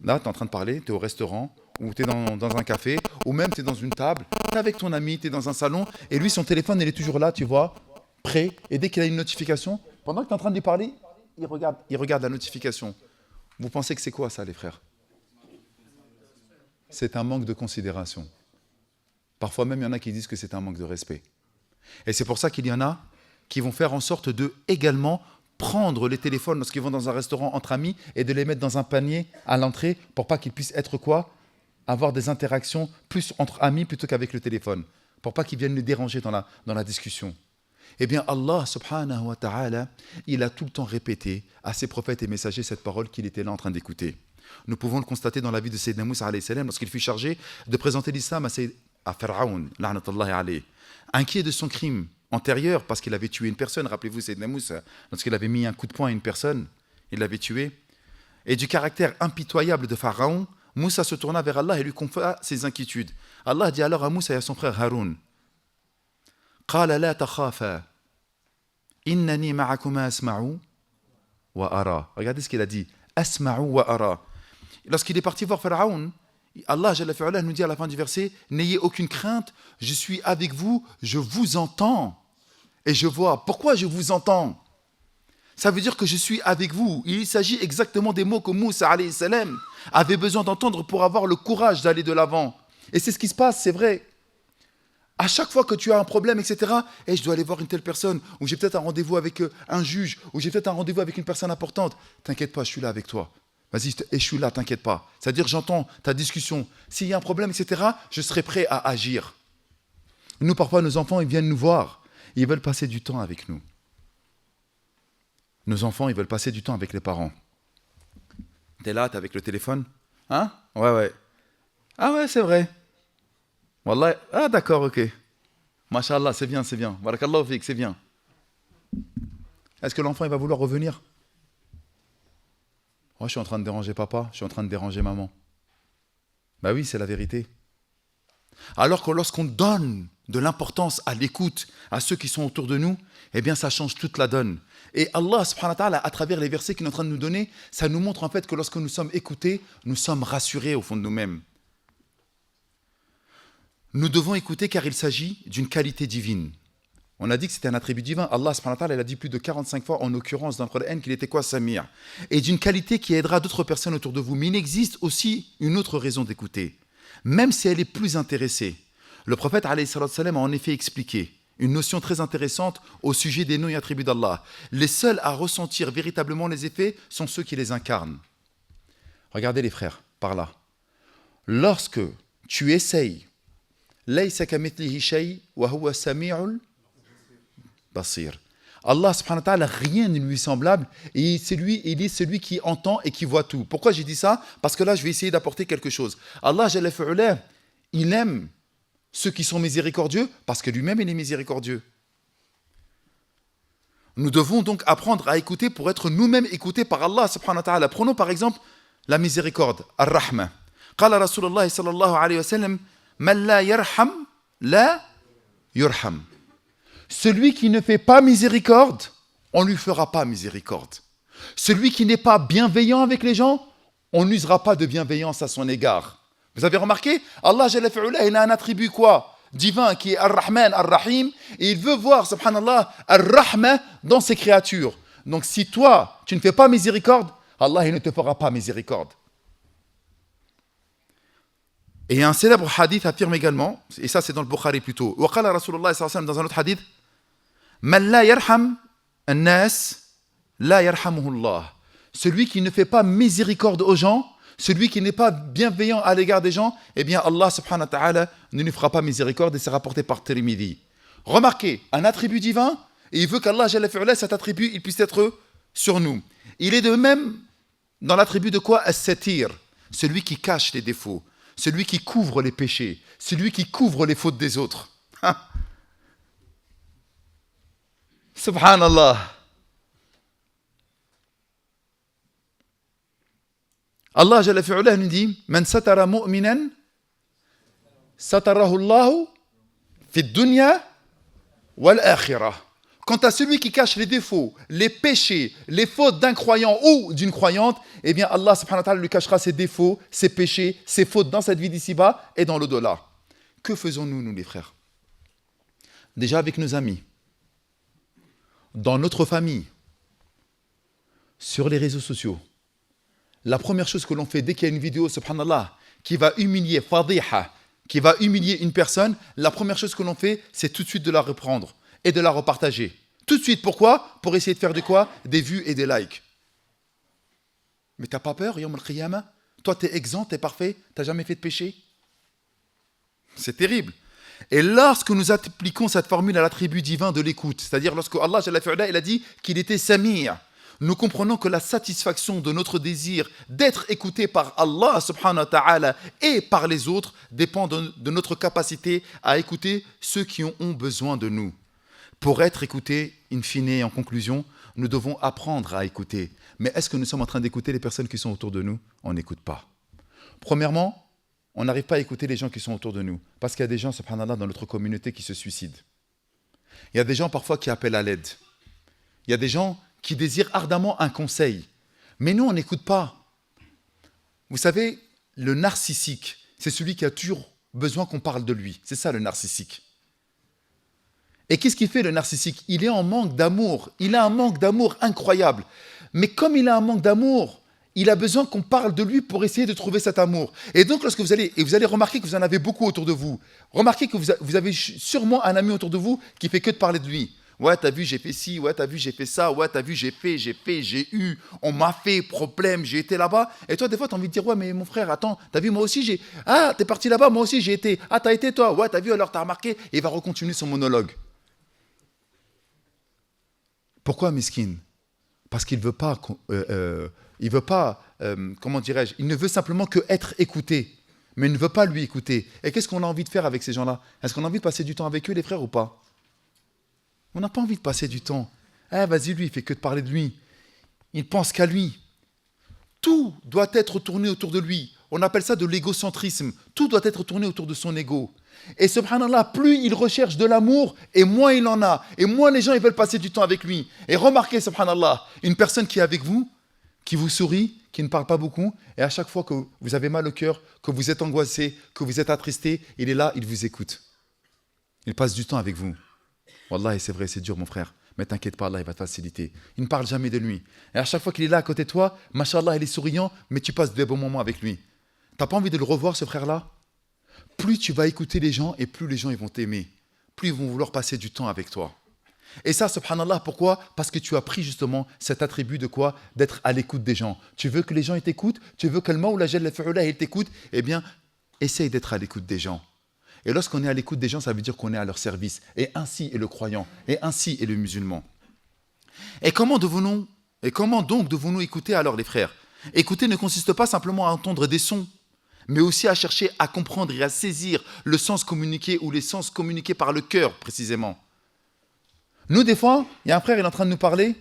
Là, tu es en train de parler, tu es au restaurant, ou tu es dans un café, ou même tu es dans une table, tu es avec ton ami, tu es dans un salon, et lui, son téléphone, il est toujours là, tu vois, prêt, et dès qu'il a une notification, pendant que tu es en train de lui parler, il regarde la notification. Vous pensez que c'est quoi ça, les frères? C'est un manque de considération. Parfois même, il y en a qui disent que c'est un manque de respect. Et c'est pour ça qu'il y en a qui vont faire en sorte de également prendre les téléphones lorsqu'ils vont dans un restaurant entre amis et de les mettre dans un panier à l'entrée pour pas qu'ils puissent être quoi? Avoir des interactions plus entre amis plutôt qu'avec le téléphone, pour pas qu'ils viennent les déranger dans la discussion. Eh bien, Allah subhanahu wa ta'ala, il a tout le temps répété à ses prophètes et messagers cette parole qu'il était là en train d'écouter. Nous pouvons le constater dans la vie de Sayyidina Moussa alayhi salam lorsqu'il fut chargé de présenter l'islam à Pharaon, la'natullahi alayhi, inquiet de son crime antérieur parce qu'il avait tué une personne. Rappelez-vous Sayyidina Moussa, lorsqu'il avait mis un coup de poing à une personne, il l'avait tué. Et du caractère impitoyable de Pharaon, Moussa se tourna vers Allah et lui confia ses inquiétudes. Allah dit alors à Moussa et à son frère Haroun, قال لا تخافا إنني معكما أسمع وأرى. Regardez ce qu'il a dit. أسمع وأرى. Lorsqu'il est parti voir Pharaon, Allah Jalla fi'ala nous dit à la fin du verset, n'ayez aucune crainte, je suis avec vous, je vous entends et je vois. Pourquoi je vous entends? Ça veut dire que je suis avec vous. Il s'agit exactement des mots que Moussa alayhi salam avait besoin d'entendre pour avoir le courage d'aller de l'avant. Et c'est ce qui se passe, c'est vrai. À chaque fois que tu as un problème, etc., et je dois aller voir une telle personne, ou j'ai peut-être un rendez-vous avec un juge, ou j'ai peut-être un rendez-vous avec une personne importante, t'inquiète pas, je suis là avec toi. Vas-y, et je suis là, t'inquiète pas. C'est-à-dire, j'entends ta discussion. S'il y a un problème, etc., je serai prêt à agir. Nous, parfois, nos enfants, ils viennent nous voir. Ils veulent passer du temps avec nous. Nos enfants, ils veulent passer du temps avec les parents. T'es là, t'es avec le téléphone? Hein? Ouais. Ah ouais, c'est vrai. Wallah, ah d'accord, ok. Masha'Allah, c'est bien. Barakallahu fik, c'est bien. Est-ce que l'enfant, il va vouloir revenir? Oh, je suis en train de déranger papa, je suis en train de déranger maman. Bah oui, c'est la vérité. Alors que lorsqu'on donne de l'importance à l'écoute, à ceux qui sont autour de nous, eh bien ça change toute la donne. Et Allah subhanahu wa ta'ala, à travers les versets qu'il est en train de nous donner, ça nous montre en fait que lorsque nous sommes écoutés, nous sommes rassurés au fond de nous-mêmes. Nous devons écouter car il s'agit d'une qualité divine. On a dit que c'était un attribut divin. Allah subhanahu wa ta'ala, il a dit plus de 45 fois en occurrence dans le Coran qu'il était quoi? Samir. Et d'une qualité qui aidera d'autres personnes autour de vous. Mais il existe aussi une autre raison d'écouter. Même si elle est plus intéressée. Le prophète alayhi salam a en effet expliqué une notion très intéressante au sujet des noms et attributs d'Allah. Les seuls à ressentir véritablement les effets sont ceux qui les incarnent. Regardez les frères, par là. Lorsque tu essayes Laysa kamithlihi shay wa huwa sami'ul basir. Allah subhanahu wa ta'ala, rien ne lui est semblable et il est celui qui entend et qui voit tout. Pourquoi j'ai dit ça? Parce que là, je vais essayer d'apporter quelque chose. Allah Jalla fi'ala, il aime ceux qui sont miséricordieux parce que lui-même, il est miséricordieux. Nous devons donc apprendre à écouter pour être nous-mêmes écoutés par Allah subhanahu wa ta'ala. Prenons par exemple la miséricorde, ar-rahma. Qala Rasulullah sallallahu alayhi wa sallam, man la yarham, la yurham. Celui qui ne fait pas miséricorde, on ne lui fera pas miséricorde. Celui qui n'est pas bienveillant avec les gens, on n'usera pas de bienveillance à son égard. Vous avez remarqué? Allah Jalla fi'ala, il a un attribut quoi? Divin qui est Ar-Rahman, Ar-Rahim, et il veut voir, subhanallah, Ar-Rahma dans ses créatures. Donc si toi, tu ne fais pas miséricorde, Allah il ne te fera pas miséricorde. Et un célèbre hadith affirme également, et ça c'est dans le Bukhari plutôt, wa qala Rasulullah sallallahu alayhi wa sallam dans un autre hadith, man la yarham an-nas la yarhamuhu Allah. Celui qui ne fait pas miséricorde aux gens, celui qui n'est pas bienveillant à l'égard des gens, eh bien Allah subhanahu wa ta'ala ne lui fera pas miséricorde et c'est rapporté par Tirmidhi. Remarquez, un attribut divin, et il veut qu'Allah Jalla fi'ala, cet attribut, il puisse être sur nous. Il est de même dans l'attribut de quoi? As-satir, celui qui cache les défauts, celui qui couvre les péchés, celui qui couvre les fautes des autres. Subhanallah. Allah Jalla fi'ala nous dit, man satara mu'minan satarahu Allahu fi dunya wal akhirah. Quant à celui qui cache les défauts, les péchés, les fautes d'un croyant ou d'une croyante, eh bien Allah subhanahu wa ta'ala lui cachera ses défauts, ses péchés, ses fautes dans cette vie d'ici-bas et dans l'au-delà. Que faisons-nous, nous les frères? Déjà avec nos amis, dans notre famille, sur les réseaux sociaux. La première chose que l'on fait dès qu'il y a une vidéo, subhanallah, qui va humilier, fadiha, qui va humilier une personne, la première chose que l'on fait, c'est tout de suite de la reprendre et de la repartager. Tout de suite, pourquoi? Pour essayer de faire de quoi? Des vues et des likes. Mais t'as pas peur, Yom al-Qiyamah? Toi, t'es exempt, t'es parfait, t'as jamais fait de péché? C'est terrible. Et lorsque nous appliquons cette formule à l'attribut divin de l'écoute, c'est-à-dire lorsque Allah il a dit qu'il était Samir, nous comprenons que la satisfaction de notre désir d'être écouté par Allah subhanahu wa ta'ala et par les autres dépend de notre capacité à écouter ceux qui ont besoin de nous. Pour être écoutés, in fine et en conclusion, nous devons apprendre à écouter. Mais est-ce que nous sommes en train d'écouter les personnes qui sont autour de nous? On n'écoute pas. Premièrement, on n'arrive pas à écouter les gens qui sont autour de nous. Parce qu'il y a des gens, subhanallah, dans notre communauté qui se suicident. Il y a des gens parfois qui appellent à l'aide. Il y a des gens qui désirent ardemment un conseil. Mais nous, on n'écoute pas. Vous savez, le narcissique, c'est celui qui a toujours besoin qu'on parle de lui. C'est ça le narcissique. Et qu'est-ce qu'il fait le narcissique? Il est en manque d'amour. Il a un manque d'amour incroyable. Mais comme il a un manque d'amour, il a besoin qu'on parle de lui pour essayer de trouver cet amour. Et donc, lorsque vous allez remarquer que vous en avez beaucoup autour de vous, remarquez que vous avez sûrement un ami autour de vous qui fait que de parler de lui. Ouais, t'as vu, j'ai fait ci, ouais, t'as vu, j'ai fait ça, ouais, t'as vu, j'ai eu, on m'a fait, problème, j'ai été là-bas. Et toi, des fois, t'as envie de dire, ouais, mais mon frère, attends, t'as vu, moi aussi, t'es parti là-bas, moi aussi, j'ai été. Ah, t'as été, toi, ouais, t'as vu, alors t'as remarqué. Et il va recontinuer son monologue. Pourquoi, miskin? Parce qu'il veut pas, comment dirais-je, il ne veut simplement que être écouté, mais il ne veut pas lui écouter. Et qu'est-ce qu'on a envie de faire avec ces gens-là? Est-ce qu'on a envie de passer du temps avec eux, les frères, ou pas? On n'a pas envie de passer du temps. Ah, vas-y, lui, il fait que de parler de lui. Il pense qu'à lui. Tout doit être tourné autour de lui. On appelle ça de l'égocentrisme. Tout doit être tourné autour de son ego. Et subhanallah, plus il recherche de l'amour, et moins il en a. Et moins les gens ils veulent passer du temps avec lui. Et remarquez, subhanallah, une personne qui est avec vous, qui vous sourit, qui ne parle pas beaucoup, et à chaque fois que vous avez mal au cœur, que vous êtes angoissé, que vous êtes attristé, il est là, il vous écoute. Il passe du temps avec vous. Wallah, c'est vrai, c'est dur, mon frère. Mais t'inquiète pas, Allah, il va te faciliter. Il ne parle jamais de lui. Et à chaque fois qu'il est là à côté de toi, mashallah, il est souriant, mais tu passes des bons moments avec lui. T'as pas envie de le revoir, ce frère-là? Plus tu vas écouter les gens, et plus les gens ils vont t'aimer. Plus ils vont vouloir passer du temps avec toi. Et ça, subhanallah, pourquoi? Parce que tu as pris justement cet attribut de quoi? D'être à l'écoute des gens. Tu veux que les gens ils t'écoutent? Tu veux que le Mawla Jalla Fi'ula il t'écoute? Eh bien, essaye d'être à l'écoute des gens. Et lorsqu'on est à l'écoute des gens, ça veut dire qu'on est à leur service. Et ainsi est le croyant. Et ainsi est le musulman. Et comment donc devons-nous écouter alors, les frères? Écouter ne consiste pas simplement à entendre des sons, mais aussi à chercher à comprendre et à saisir le sens communiqué ou les sens communiqués par le cœur, précisément. Nous, des fois, il y a un frère, il est en train de nous parler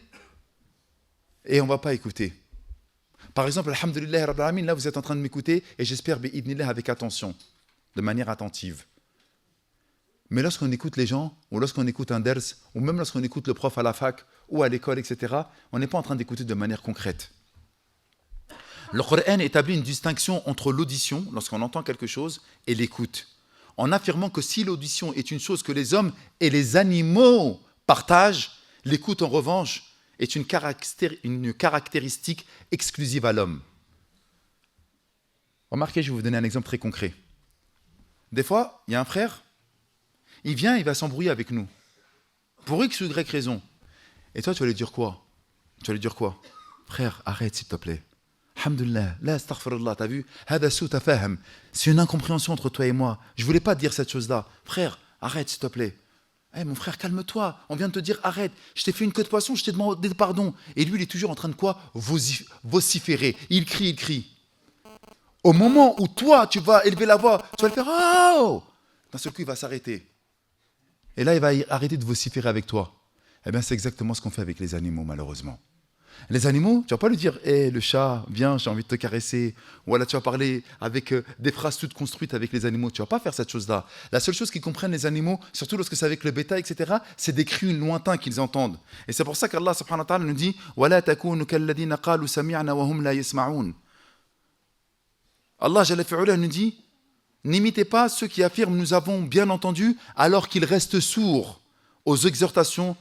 et on ne va pas écouter. Par exemple, alhamdulillah, rabbil alamin, là, vous êtes en train de m'écouter et j'espère, bi'idnillah, avec attention, de manière attentive. Mais lorsqu'on écoute les gens, ou lorsqu'on écoute un ders, ou même lorsqu'on écoute le prof à la fac, ou à l'école, etc., on n'est pas en train d'écouter de manière concrète. Le Coran établit une distinction entre l'audition, lorsqu'on entend quelque chose, et l'écoute, en affirmant que si l'audition est une chose que les hommes et les animaux partagent, l'écoute, en revanche, est une caractéristique exclusive à l'homme. Remarquez, je vais vous donner un exemple très concret. Des fois, il y a un frère, il vient, il va s'embrouiller avec nous. Pour X ou Y raison. Et toi, tu vas lui dire quoi? Tu vas lui dire quoi? Frère, arrête s'il te plaît. Alhamdulillah, la astaghfirullah, t'as vu? Hada sou tafaham. C'est une incompréhension entre toi et moi. Je voulais pas te dire cette chose-là. Frère, arrête s'il te plaît. Eh mon frère, calme-toi. On vient de te dire arrête. Je t'ai fait une queue de poisson, je t'ai demandé pardon. Et lui, il est toujours en train de quoi? Vociférer. Il crie. Au moment où toi, tu vas élever la voix, tu vas le faire oh! D'un seul coup, il va s'arrêter. Et là, il va arrêter de vociférer avec toi. Eh bien, c'est exactement ce qu'on fait avec les animaux, malheureusement. Les animaux, tu ne vas pas lui dire hey, le chat, viens, j'ai envie de te caresser. Ou alors tu vas parler avec des phrases toutes construites avec les animaux. Tu ne vas pas faire cette chose-là. La seule chose qu'ils comprennent, les animaux, surtout lorsque c'est avec le bétail, etc., c'est des cris lointains qu'ils entendent. Et c'est pour ça qu'Allah subhanahu wa ta'ala nous dit وَلَا تَكُونُوا كَالَّذِينَ قَالُوا سَمِعْنَا وَهُمْ لَا يَسْمَعُونَ. Allah Jalla fi'ula nous dit n'imitez pas ceux qui affirment nous avons bien entendu alors qu'ils restent sourds aux exhortations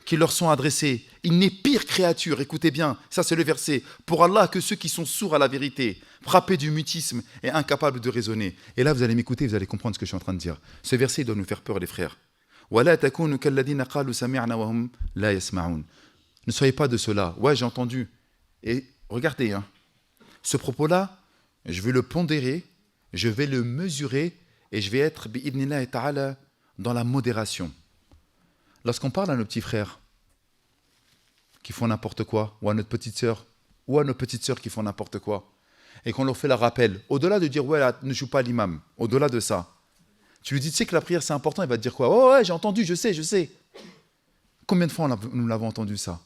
qui leur sont adressées. Il n'est pire créature, écoutez bien, ça c'est le verset, pour Allah que ceux qui sont sourds à la vérité, frappés du mutisme et incapables de raisonner. Et là vous allez m'écouter, vous allez comprendre ce que je suis en train de dire. Ce verset doit nous faire peur les frères. ولا تكونوا كالذين قالوا سمعنا وهم لا يسمعون. Ne soyez pas de ceux-là. Ouais, j'ai entendu. Et regardez, hein, ce propos-là, je vais le pondérer, je vais le mesurer et je vais être bi'idnillahi ta'ala dans la modération. Lorsqu'on parle à nos petits frères qui font n'importe quoi, ou à notre petite sœur, ou à nos petites sœurs qui font n'importe quoi, et qu'on leur fait le rappel, au-delà de dire ouais, là, ne joue pas l'imam, au-delà de ça, tu lui dis tu sais que la prière c'est important, il va te dire quoi? Oh ouais, j'ai entendu, je sais. Combien de fois nous l'avons entendu ça?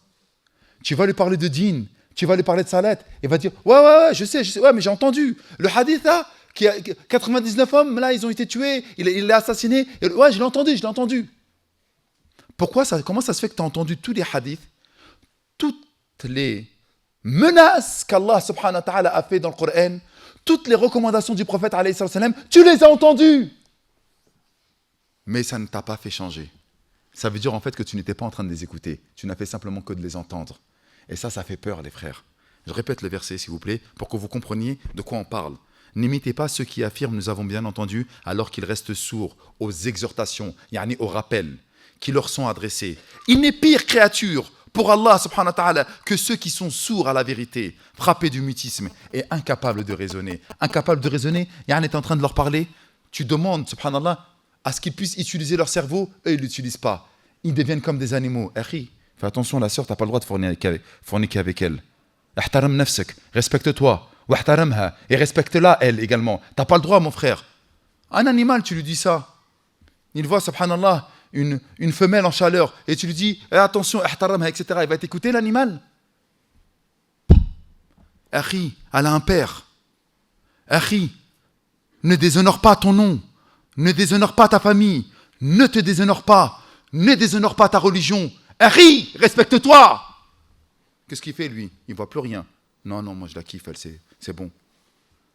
Tu vas lui parler de dîn, tu vas lui parler de salat, il va dire ouais, je sais, ouais, mais j'ai entendu. Le hadith là, qui a 99 hommes, là, ils ont été tués, il l'a assassiné, et, ouais, je l'ai entendu. Comment ça se fait que tu as entendu tous les hadiths, toutes les menaces qu'Allah subhanahu wa ta'ala a fait dans le Coran, toutes les recommandations du prophète alayhi salam, tu les as entendues, mais ça ne t'a pas fait changer. Ça veut dire en fait que tu n'étais pas en train de les écouter, tu n'as fait simplement que de les entendre. Et ça fait peur les frères. Je répète le verset s'il vous plaît, pour que vous compreniez de quoi on parle. N'imitez pas ceux qui affirment nous avons bien entendu alors qu'ils restent sourds aux exhortations, yani aux rappels qui leur sont adressés. Il n'est pire créature pour Allah subhanahu wa ta'ala que ceux qui sont sourds à la vérité, frappés du mutisme et incapables de raisonner. Incapables de raisonner, yani est en train de leur parler, tu demandes subhanallah à ce qu'ils puissent utiliser leur cerveau, eux ils ne l'utilisent pas. Ils deviennent comme des animaux. Akhi, fais attention, la sœur, tu n'as pas le droit de forniquer avec elle. Ihtaram nafsak, respecte-toi. Wahtaramha, et respecte-la elle également. Tu n'as pas le droit mon frère. Un animal, tu lui dis ça. Il voit subhanallah une femelle en chaleur et tu lui dis attention, ihtaramha, etc. Il va t'écouter l'animal. Akhi, elle a un père. Akhi, ne déshonore pas ton nom. Ne déshonore pas ta famille. Ne te déshonore pas. Ne déshonore pas ta religion. Akhi, respecte-toi. Qu'est-ce qu'il fait lui? Il ne voit plus rien. Non, moi je la kiffe, elle, c'est bon.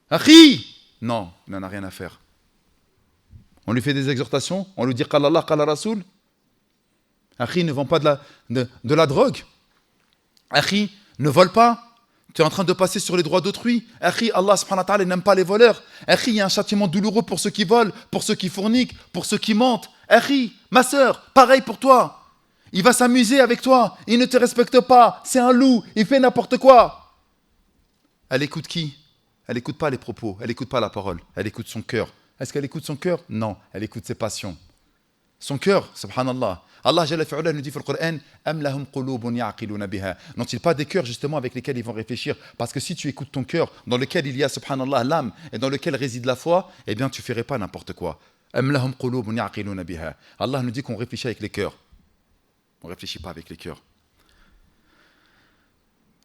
Akhi! Non, il n'en a rien à faire. On lui fait des exhortations, on lui dit Qala Allah, Qala Rasoul. Akhi, ne vend pas de la drogue. Akhi, ne vole pas. Tu es en train de passer sur les droits d'autrui. Akhi, Allah subhanahu wa ta'ala n'aime pas les voleurs. Akhi, il y a un châtiment douloureux pour ceux qui volent, pour ceux qui fourniquent, pour ceux qui mentent. Akhi, ma sœur, pareil pour toi. Il va s'amuser avec toi. Il ne te respecte pas. C'est un loup. Il fait n'importe quoi. Elle écoute qui? Elle n'écoute pas les propos. Elle n'écoute pas la parole. Elle écoute son cœur. Est-ce qu'elle écoute son cœur? Non. Elle écoute ses passions. Son cœur, subhanallah. Allah Jalla fi'ala nous dit dans le Coran Am lahum qulubun ya'qiluna biha. N'ont-ils pas des cœurs justement avec lesquels ils vont réfléchir? Parce que si tu écoutes ton cœur, dans lequel il y a subhanallah l'âme et dans lequel réside la foi, eh bien tu ne ferais pas n'importe quoi. Am lahum qulubun ya'qiluna biha. Allah nous dit qu'on réfléchit avec les cœurs. On ne réfléchit pas avec les cœurs.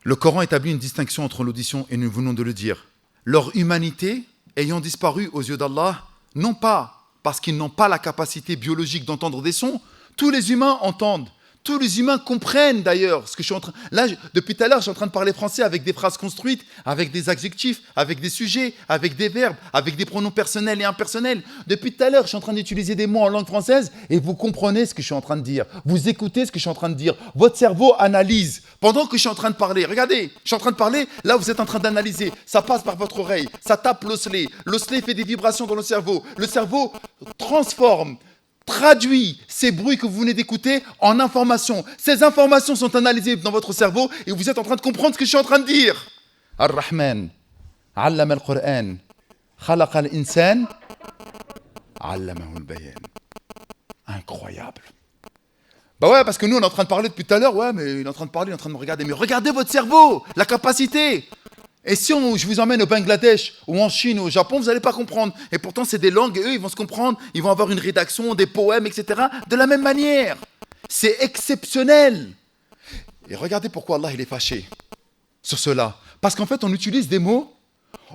Le Coran établit une distinction entre l'audition et nous venons de le dire. Leur humanité ayant disparu aux yeux d'Allah, non pas parce qu'ils n'ont pas la capacité biologique d'entendre des sons, tous les humains entendent. Tous les humains comprennent d'ailleurs ce que je suis en train... Là, depuis tout à l'heure, je suis en train de parler français avec des phrases construites, avec des adjectifs, avec des sujets, avec des verbes, avec des pronoms personnels et impersonnels. Depuis tout à l'heure, je suis en train d'utiliser des mots en langue française et vous comprenez ce que je suis en train de dire. Vous écoutez ce que je suis en train de dire. Votre cerveau analyse. Pendant que je suis en train de parler, regardez, je suis en train de parler, là vous êtes en train d'analyser. Ça passe par votre oreille, ça tape l'osselet. L'osselet fait des vibrations dans le cerveau. Le cerveau transforme, traduit ces bruits que vous venez d'écouter en informations. Ces informations sont analysées dans votre cerveau et vous êtes en train de comprendre ce que je suis en train de dire. Ar-Rahman, allama al-Qur'an, khalaqa al-insan, allamahu al-bayan. Incroyable. Bah ouais, parce que nous on est en train de parler depuis tout à l'heure, ouais, mais il est en train de parler, il est en train de me regarder. Mais regardez votre cerveau, la capacité. Et si je vous emmène au Bangladesh, ou en Chine, ou au Japon, vous n'allez pas comprendre. Et pourtant, c'est des langues, et eux, ils vont se comprendre, ils vont avoir une rédaction, des poèmes, etc. de la même manière. C'est exceptionnel. Et regardez pourquoi Allah il est fâché sur cela. Parce qu'en fait, on utilise des mots,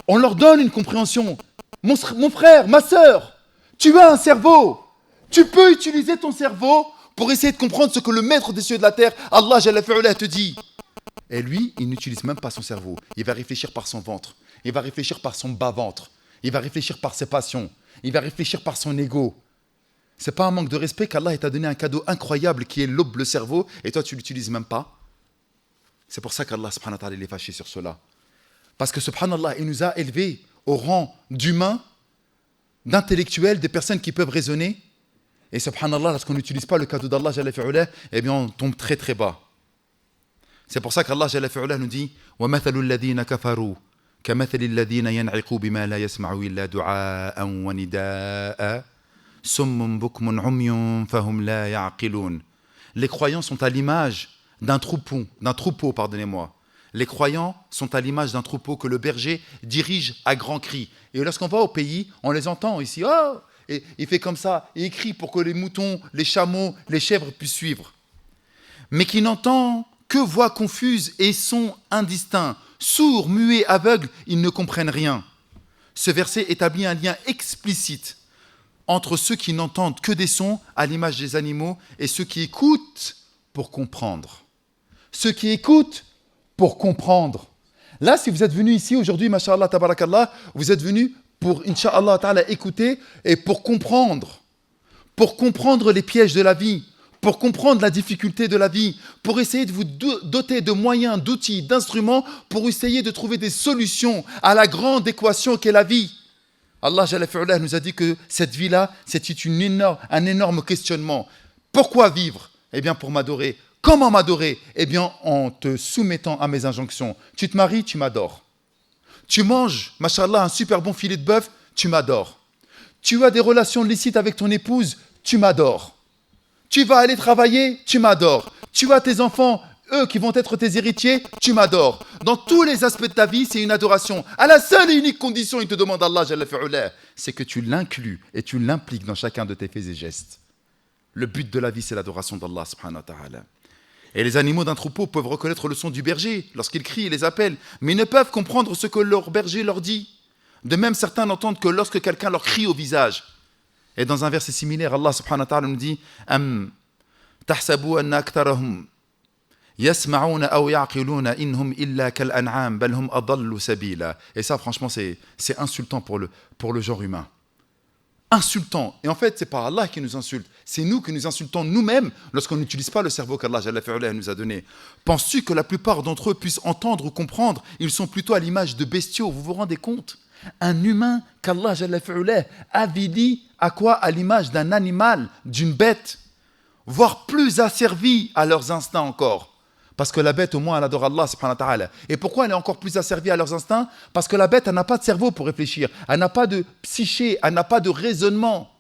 on leur donne une compréhension. Mon frère, ma sœur, tu as un cerveau. Tu peux utiliser ton cerveau pour essayer de comprendre ce que le maître des cieux et de la terre, Allah Jalla fi'ala, te dit. Et lui, il n'utilise même pas son cerveau. Il va réfléchir par son ventre. Il va réfléchir par son bas-ventre. Il va réfléchir par ses passions. Il va réfléchir par son ego. Ce n'est pas un manque de respect qu'Allah t'a donné un cadeau incroyable qui est l'aube, le cerveau, et toi, tu ne l'utilises même pas. C'est pour ça qu'Allah, subhanahu wa ta'ala, est fâché sur cela. Parce que, subhanallah, il nous a élevés au rang d'humains, d'intellectuels, de personnes qui peuvent raisonner. Et subhanallah, lorsqu'on n'utilise pas le cadeau d'Allah, eh bien on tombe très très bas. C'est pour ça qu'Allah nous dit وَمَثَلُ الَّذِينَ كَفَرُوا كَمَثَلِ الَّذِينَ يَنْعِقُوا بِمَا لَا يَسْمَعُوا إِلَّا دُعَاءً وَنِدَاءً سُمٌّ بُكْمٌ عُمْيٌ فَهُمْ لَا يَعْقِلُونَ. Les croyants sont à l'image d'un troupeau, pardonnez-moi. Les croyants sont à l'image d'un troupeau que le berger dirige à grands cris. Et lorsqu'on va au pays, on les entend ici. Oh, et il fait comme ça, et il crie pour que les moutons, les chameaux, les chèvres puissent suivre. Mais qui n'entend que voix confuses et sons indistincts. Sourds, muets, aveugles, ils ne comprennent rien. Ce verset établit un lien explicite entre ceux qui n'entendent que des sons à l'image des animaux et ceux qui écoutent pour comprendre. Ceux qui écoutent pour comprendre. Là, si vous êtes venus ici aujourd'hui, masha'Allah, tabarakallah, vous êtes venus pour, incha'Allah ta'ala, écouter et pour comprendre les pièges de la vie, pour comprendre la difficulté de la vie, pour essayer de vous doter de moyens, d'outils, d'instruments, pour essayer de trouver des solutions à la grande équation qu'est la vie. Allah Jalla fi'ala nous a dit que cette vie-là, c'était un énorme questionnement. Pourquoi vivre? Eh bien, pour m'adorer. Comment m'adorer? Eh bien, en te soumettant à mes injonctions. Tu te maries, tu m'adores. Tu manges, mashallah, un super bon filet de bœuf, tu m'adores. Tu as des relations licites avec ton épouse, tu m'adores. Tu vas aller travailler, tu m'adores. Tu as tes enfants, eux qui vont être tes héritiers, tu m'adores. Dans tous les aspects de ta vie, c'est une adoration. À la seule et unique condition, il te demande Allah, Jalla fi'ala, c'est que tu l'inclus et tu l'impliques dans chacun de tes faits et gestes. Le but de la vie, c'est l'adoration d'Allah, subhanahu wa ta'ala. Et les animaux d'un troupeau peuvent reconnaître le son du berger lorsqu'il crie et les appelle, mais ils ne peuvent comprendre ce que leur berger leur dit. De même, certains n'entendent que lorsque quelqu'un leur crie au visage. Et dans un verset similaire, Allah subhanahu wa ta'ala nous dit Am tahsabu anna aktharahum yasma'una aw ya'qiluna inhum illa kal an'am bal hum adallu sabila. Et ça, franchement, c'est insultant pour le genre humain. Insultant. Et en fait, c'est pas Allah qui nous insulte, c'est nous qui nous insultons nous-mêmes lorsqu'on n'utilise pas le cerveau qu'Allah nous a donné. Penses-tu que la plupart d'entre eux puissent entendre ou comprendre? Ils sont plutôt à l'image de bestiaux, vous vous rendez compte? Un humain qu'Allah avait dit à quoi? À l'image d'un animal, d'une bête, voire plus asservi à leurs instincts encore. Parce que la bête, au moins, elle adore Allah, subhanahu wa ta'ala. Et pourquoi elle est encore plus asservie à leurs instincts? Parce que la bête, elle n'a pas de cerveau pour réfléchir. Elle n'a pas de psyché, elle n'a pas de raisonnement.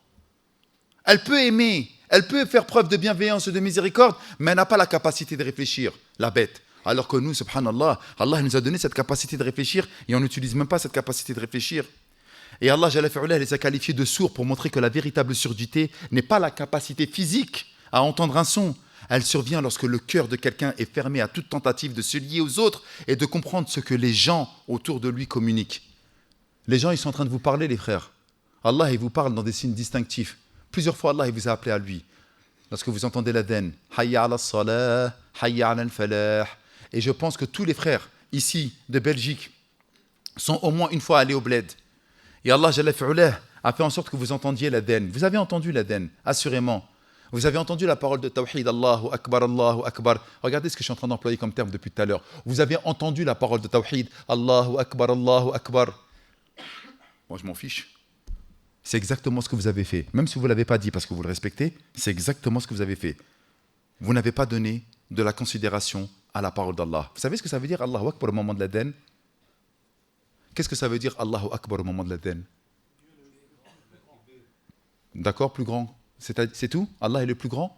Elle peut aimer, elle peut faire preuve de bienveillance et de miséricorde, mais elle n'a pas la capacité de réfléchir, la bête. Alors que nous, subhanallah, Allah nous a donné cette capacité de réfléchir et on n'utilise même pas cette capacité de réfléchir. Et Allah les a qualifiés de sourds pour montrer que la véritable surdité n'est pas la capacité physique à entendre un son. Elle survient lorsque le cœur de quelqu'un est fermé à toute tentative de se lier aux autres et de comprendre ce que les gens autour de lui communiquent. Les gens, ils sont en train de vous parler, les frères. Allah, il vous parle dans des signes distinctifs. Plusieurs fois, Allah, il vous a appelé à lui. Lorsque vous entendez l'adhan, Hayya ala salah, Hayya ala al-falah. Et je pense que tous les frères ici de Belgique sont au moins une fois allés au bled. Et Allah a fait en sorte que vous entendiez l'adhan. Vous avez entendu l'adhan, assurément. Vous avez entendu la parole de Tawhid, Allahu Akbar, Allahu Akbar. Regardez ce que je suis en train d'employer comme terme depuis tout à l'heure. Vous avez entendu la parole de Tawhid, Allahu Akbar, Allahu Akbar. Moi, je m'en fiche. C'est exactement ce que vous avez fait. Même si vous ne l'avez pas dit parce que vous le respectez, c'est exactement ce que vous avez fait. Vous n'avez pas donné de la considération à la parole d'Allah. Vous savez ce que ça veut dire Allahu Akbar au moment de l'adhan? Qu'est-ce que ça veut dire Allahu Akbar au moment de l'adhan? D'accord, plus grand. C'est tout? Allah est le plus grand?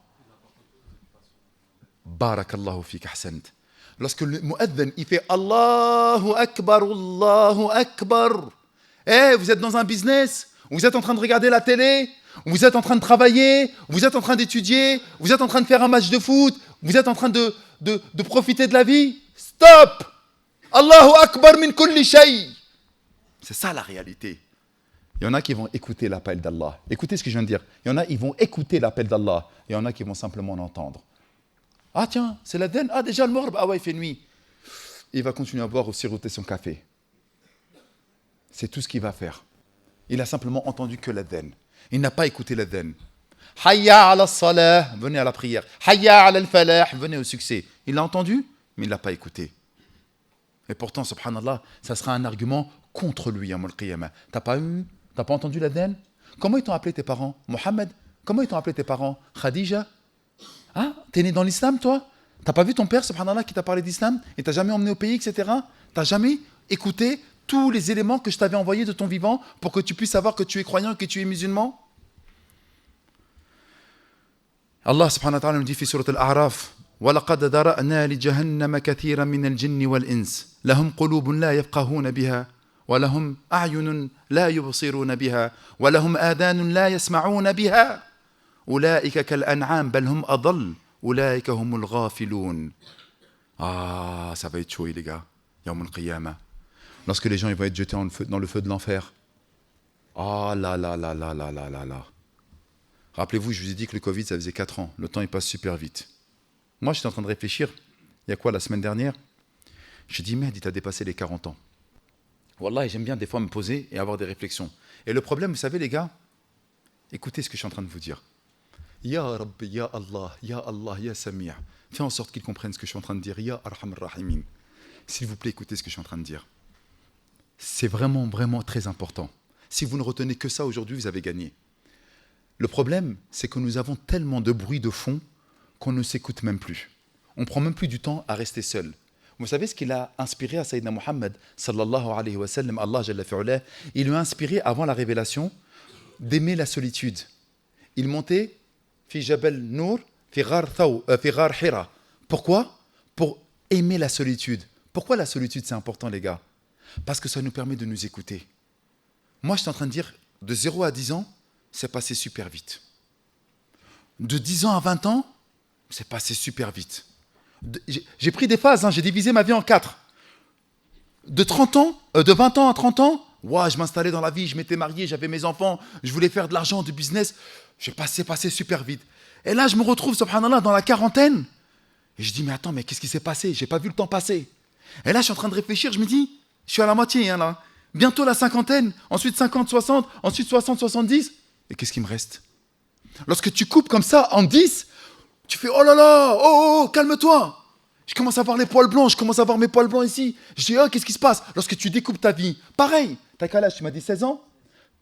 Barakallahu fik, ahsant. Lorsque le mu'adhan, il fait Allahu Akbar, Allahu Akbar. Vous êtes dans un business? Vous êtes en train de regarder la télé? Vous êtes en train de travailler? Vous êtes en train d'étudier? Vous êtes en train de faire un match de foot? Vous êtes en train de profiter de la vie? Stop! Allahu Akbar min kulli shay. C'est ça la réalité. Il y en a qui vont écouter l'appel d'Allah. Écoutez ce que je viens de dire. Il y en a, ils vont écouter l'appel d'Allah. Il y en a qui vont simplement l'entendre. Ah tiens, c'est l'adhan. Ah déjà le morbe. Ah ouais, il fait nuit. Il va continuer à boire ou siroter son café. C'est tout ce qu'il va faire. Il a simplement entendu que l'adhan. Il n'a pas écouté l'adhan. Hayya ala salah, venez à la prière. Hayya ala al-falah, venez au succès. Il l'a entendu, mais il ne l'a pas écouté. Et pourtant, subhanallah, ça sera un argument contre lui, Yawm al-Qiyamah. T'as pas entendu l'adhan? Comment ils t'ont appelé tes parents? Mohammed? Comment ils t'ont appelé tes parents? Khadija? Ah, t'es né dans l'islam, toi? T'as pas vu ton père, subhanallah, qui t'a parlé d'islam? Et t'as jamais emmené au pays, etc. T'as jamais écouté tous les éléments que je t'avais envoyés de ton vivant pour que tu puisses savoir que tu es croyant et que tu es musulman? Allah subhanahu wa ta'ala nous dit في سورة الأعراف وَلَقَدْ ذَرَأْنَا لِجَهَنَّمَ كَثِيرًا مِنَ الْجِنِّ وَالْإِنسِ لَهُمْ قُلُوبٌ لَا يَفْقَهُونَ بِهَا وَلَهُمْ أَعْيُنٌ لَا يُبْصِرُونَ بِهَا وَلَهُمْ آذَانٌ لَا يَسْمَعُونَ بِهَا أُولَئِكَ كَالْأَنْعَامِ بَلْ هُمْ أَضَلُّ أُولَئِكَ هُمُ الْغَافِلُونَ. Ah, ça va être chaud, les gars. Yawm al-Qiyamah. Lorsque les gens ils vont être jetés dans le feu de l'enfer. Ah là là là là là là là là. Rappelez-vous, je vous ai dit que le Covid, ça faisait 4 ans. Le temps, il passe super vite. Moi, j'étais en train de réfléchir. Il y a quoi, la semaine dernière? J'ai dit, merde, il a dépassé les 40 ans. Wallah, j'aime bien des fois me poser et avoir des réflexions. Et le problème, vous savez, les gars, écoutez ce que je suis en train de vous dire. Ya Rabbi, Ya Allah, Ya Sami'. Fais en sorte qu'ils comprennent ce que je suis en train de dire. Ya Arham Rahimin. S'il vous plaît, écoutez ce que je suis en train de dire. C'est vraiment, vraiment très important. Si vous ne retenez que ça aujourd'hui, vous avez gagné. Le problème, c'est que nous avons tellement de bruit de fond qu'on ne s'écoute même plus. On ne prend même plus du temps à rester seul. Vous savez ce qu'il a inspiré à Sayyidina Muhammad sallallahu alayhi wa sallam, Allah jalla fi'ulah, il lui a inspiré avant la révélation d'aimer la solitude. Il montait fi Jabal Nour, fi Ghar Hira. Pourquoi? Pour aimer la solitude. Pourquoi la solitude c'est important, les gars? Parce que ça nous permet de nous écouter. Moi, je suis en train de dire, de 0 à 10 ans, c'est passé super vite. De 10 ans à 20 ans, c'est passé super vite. J'ai pris des phases, j'ai divisé ma vie en 4. De 20 ans à 30 ans, ouais, je m'installais dans la vie, je m'étais marié, j'avais mes enfants, je voulais faire de l'argent, du business. J'ai passé super vite. Et là, je me retrouve, subhanallah, dans la quarantaine. Et je dis, mais attends, mais qu'est-ce qui s'est passé? J'ai pas vu le temps passer. Et là, je suis en train de réfléchir, je me dis, je suis à la moitié, là. Bientôt la cinquantaine, ensuite 50, 60, ensuite 60, 70. Et qu'est-ce qui me reste? Lorsque tu coupes comme ça en 10, tu fais oh là là, oh, calme-toi. Je commence à voir les poils blancs, je commence à voir mes poils blancs ici. Je dis oh, qu'est-ce qui se passe? Lorsque tu découpes ta vie, pareil. T'as quel âge? Tu m'as dit 16 ans?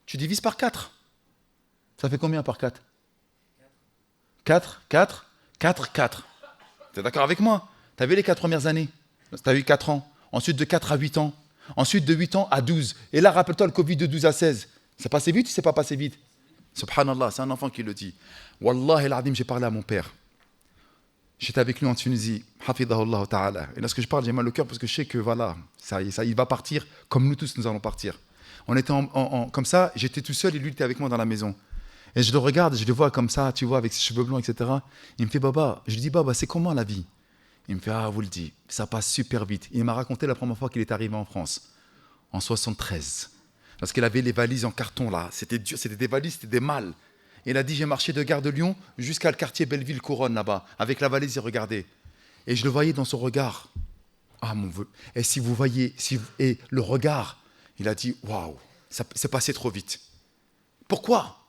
Tu divises par 4. Ça fait combien par 4? 4. T'es d'accord avec moi? T'as vu les 4 premières années? T'as eu 4 ans. Ensuite de 4 à 8 ans. Ensuite de 8 ans à 12. Et là, rappelle-toi le Covid de 12 à 16. C'est passé vite ou c'est pas passé vite? Subhanallah, c'est un enfant qui le dit. Wallahi al-Adim, j'ai parlé à mon père. J'étais avec lui en Tunisie, hafidahullah ta'ala. Et lorsque je parle, j'ai mal au cœur parce que je sais que voilà, ça, il va partir comme nous tous, nous allons partir. On était comme ça, j'étais tout seul et lui était avec moi dans la maison. Et je le regarde, je le vois comme ça, tu vois, avec ses cheveux blancs, etc. Il me fait Baba, je lui dis Baba, c'est comment la vie? Il me fait ah, vous le dites, ça passe super vite. Il m'a raconté la première fois qu'il est arrivé en France, en 73. Parce qu'il avait les valises en carton là, c'était dur, c'était des valises, c'était des malles. Il a dit j'ai marché de Gare de Lyon jusqu'à le quartier Belleville-Couronne là-bas, avec la valise, il regardait. Et je le voyais dans son regard. Ah mon Dieu. Et si vous voyez, et le regard, il a dit waouh, c'est passé trop vite. Pourquoi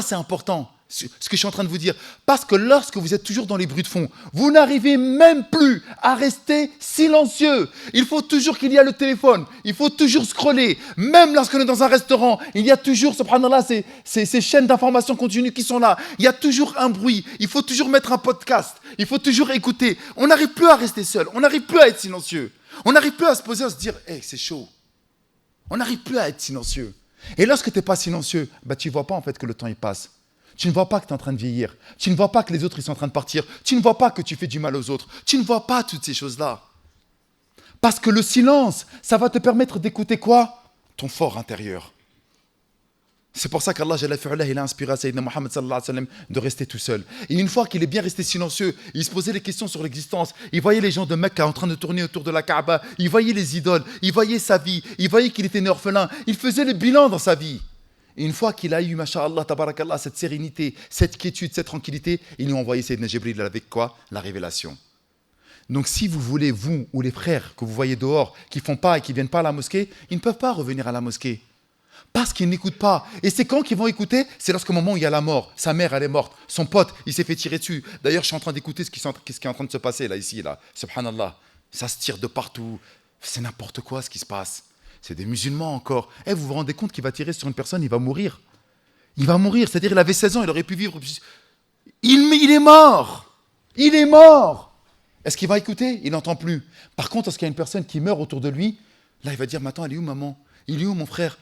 c'est important ce que je suis en train de vous dire? Parce que lorsque vous êtes toujours dans les bruits de fond, vous n'arrivez même plus à rester silencieux. Il faut toujours qu'il y a le téléphone, il faut toujours scroller. Même lorsqu'on est dans un restaurant, il y a toujours, subhanallah, ces chaînes d'information continue qui sont là. Il y a toujours un bruit, il faut toujours mettre un podcast, il faut toujours écouter. On n'arrive plus à rester seul, on n'arrive plus à être silencieux. On n'arrive plus à se poser, à se dire, hey, c'est chaud. On n'arrive plus à être silencieux. Et lorsque tu n'es pas silencieux, tu ne vois pas en fait que le temps il passe. Tu ne vois pas que tu es en train de vieillir. Tu ne vois pas que les autres ils sont en train de partir. Tu ne vois pas que tu fais du mal aux autres. Tu ne vois pas toutes ces choses-là. Parce que le silence, ça va te permettre d'écouter quoi? Ton fort intérieur. C'est pour ça qu'Allah Jalla fi'ulah, il a inspiré à Sayyidina Muhammad sallallahu alayhi wa sallam de rester tout seul. Et une fois qu'il est bien resté silencieux, il se posait des questions sur l'existence. Il voyait les gens de Mecca en train de tourner autour de la Kaaba. Il voyait les idoles. Il voyait sa vie. Il voyait qu'il était né orphelin. Il faisait le bilan dans sa vie. Et une fois qu'il a eu, masha'Allah, tabarakallah, cette sérénité, cette quiétude, cette tranquillité, ils lui ont envoyé Sayyidina Jibril avec quoi? La révélation. Donc si vous voulez, vous ou les frères que vous voyez dehors, qui ne font pas et qui ne viennent pas à la mosquée, ils ne peuvent pas revenir à la mosquée. Parce qu'ils n'écoutent pas. Et c'est quand qu'ils vont écouter? C'est lorsqu'au moment où il y a la mort. Sa mère, elle est morte. Son pote, il s'est fait tirer dessus. D'ailleurs, je suis en train d'écouter ce qui est en train de se passer là, ici, là. Subhanallah. Ça se tire de partout. C'est n'importe quoi ce qui se passe. C'est des musulmans encore. Vous vous rendez compte qu'il va tirer sur une personne, il va mourir. Il va mourir, c'est-à-dire il avait 16 ans, il aurait pu vivre. Il est mort. Il est mort. Est-ce qu'il va écouter? Il n'entend plus. Par contre, lorsqu'il y a une personne qui meurt autour de lui, là, il va dire, mais attends, elle est où maman? Il est où mon frère?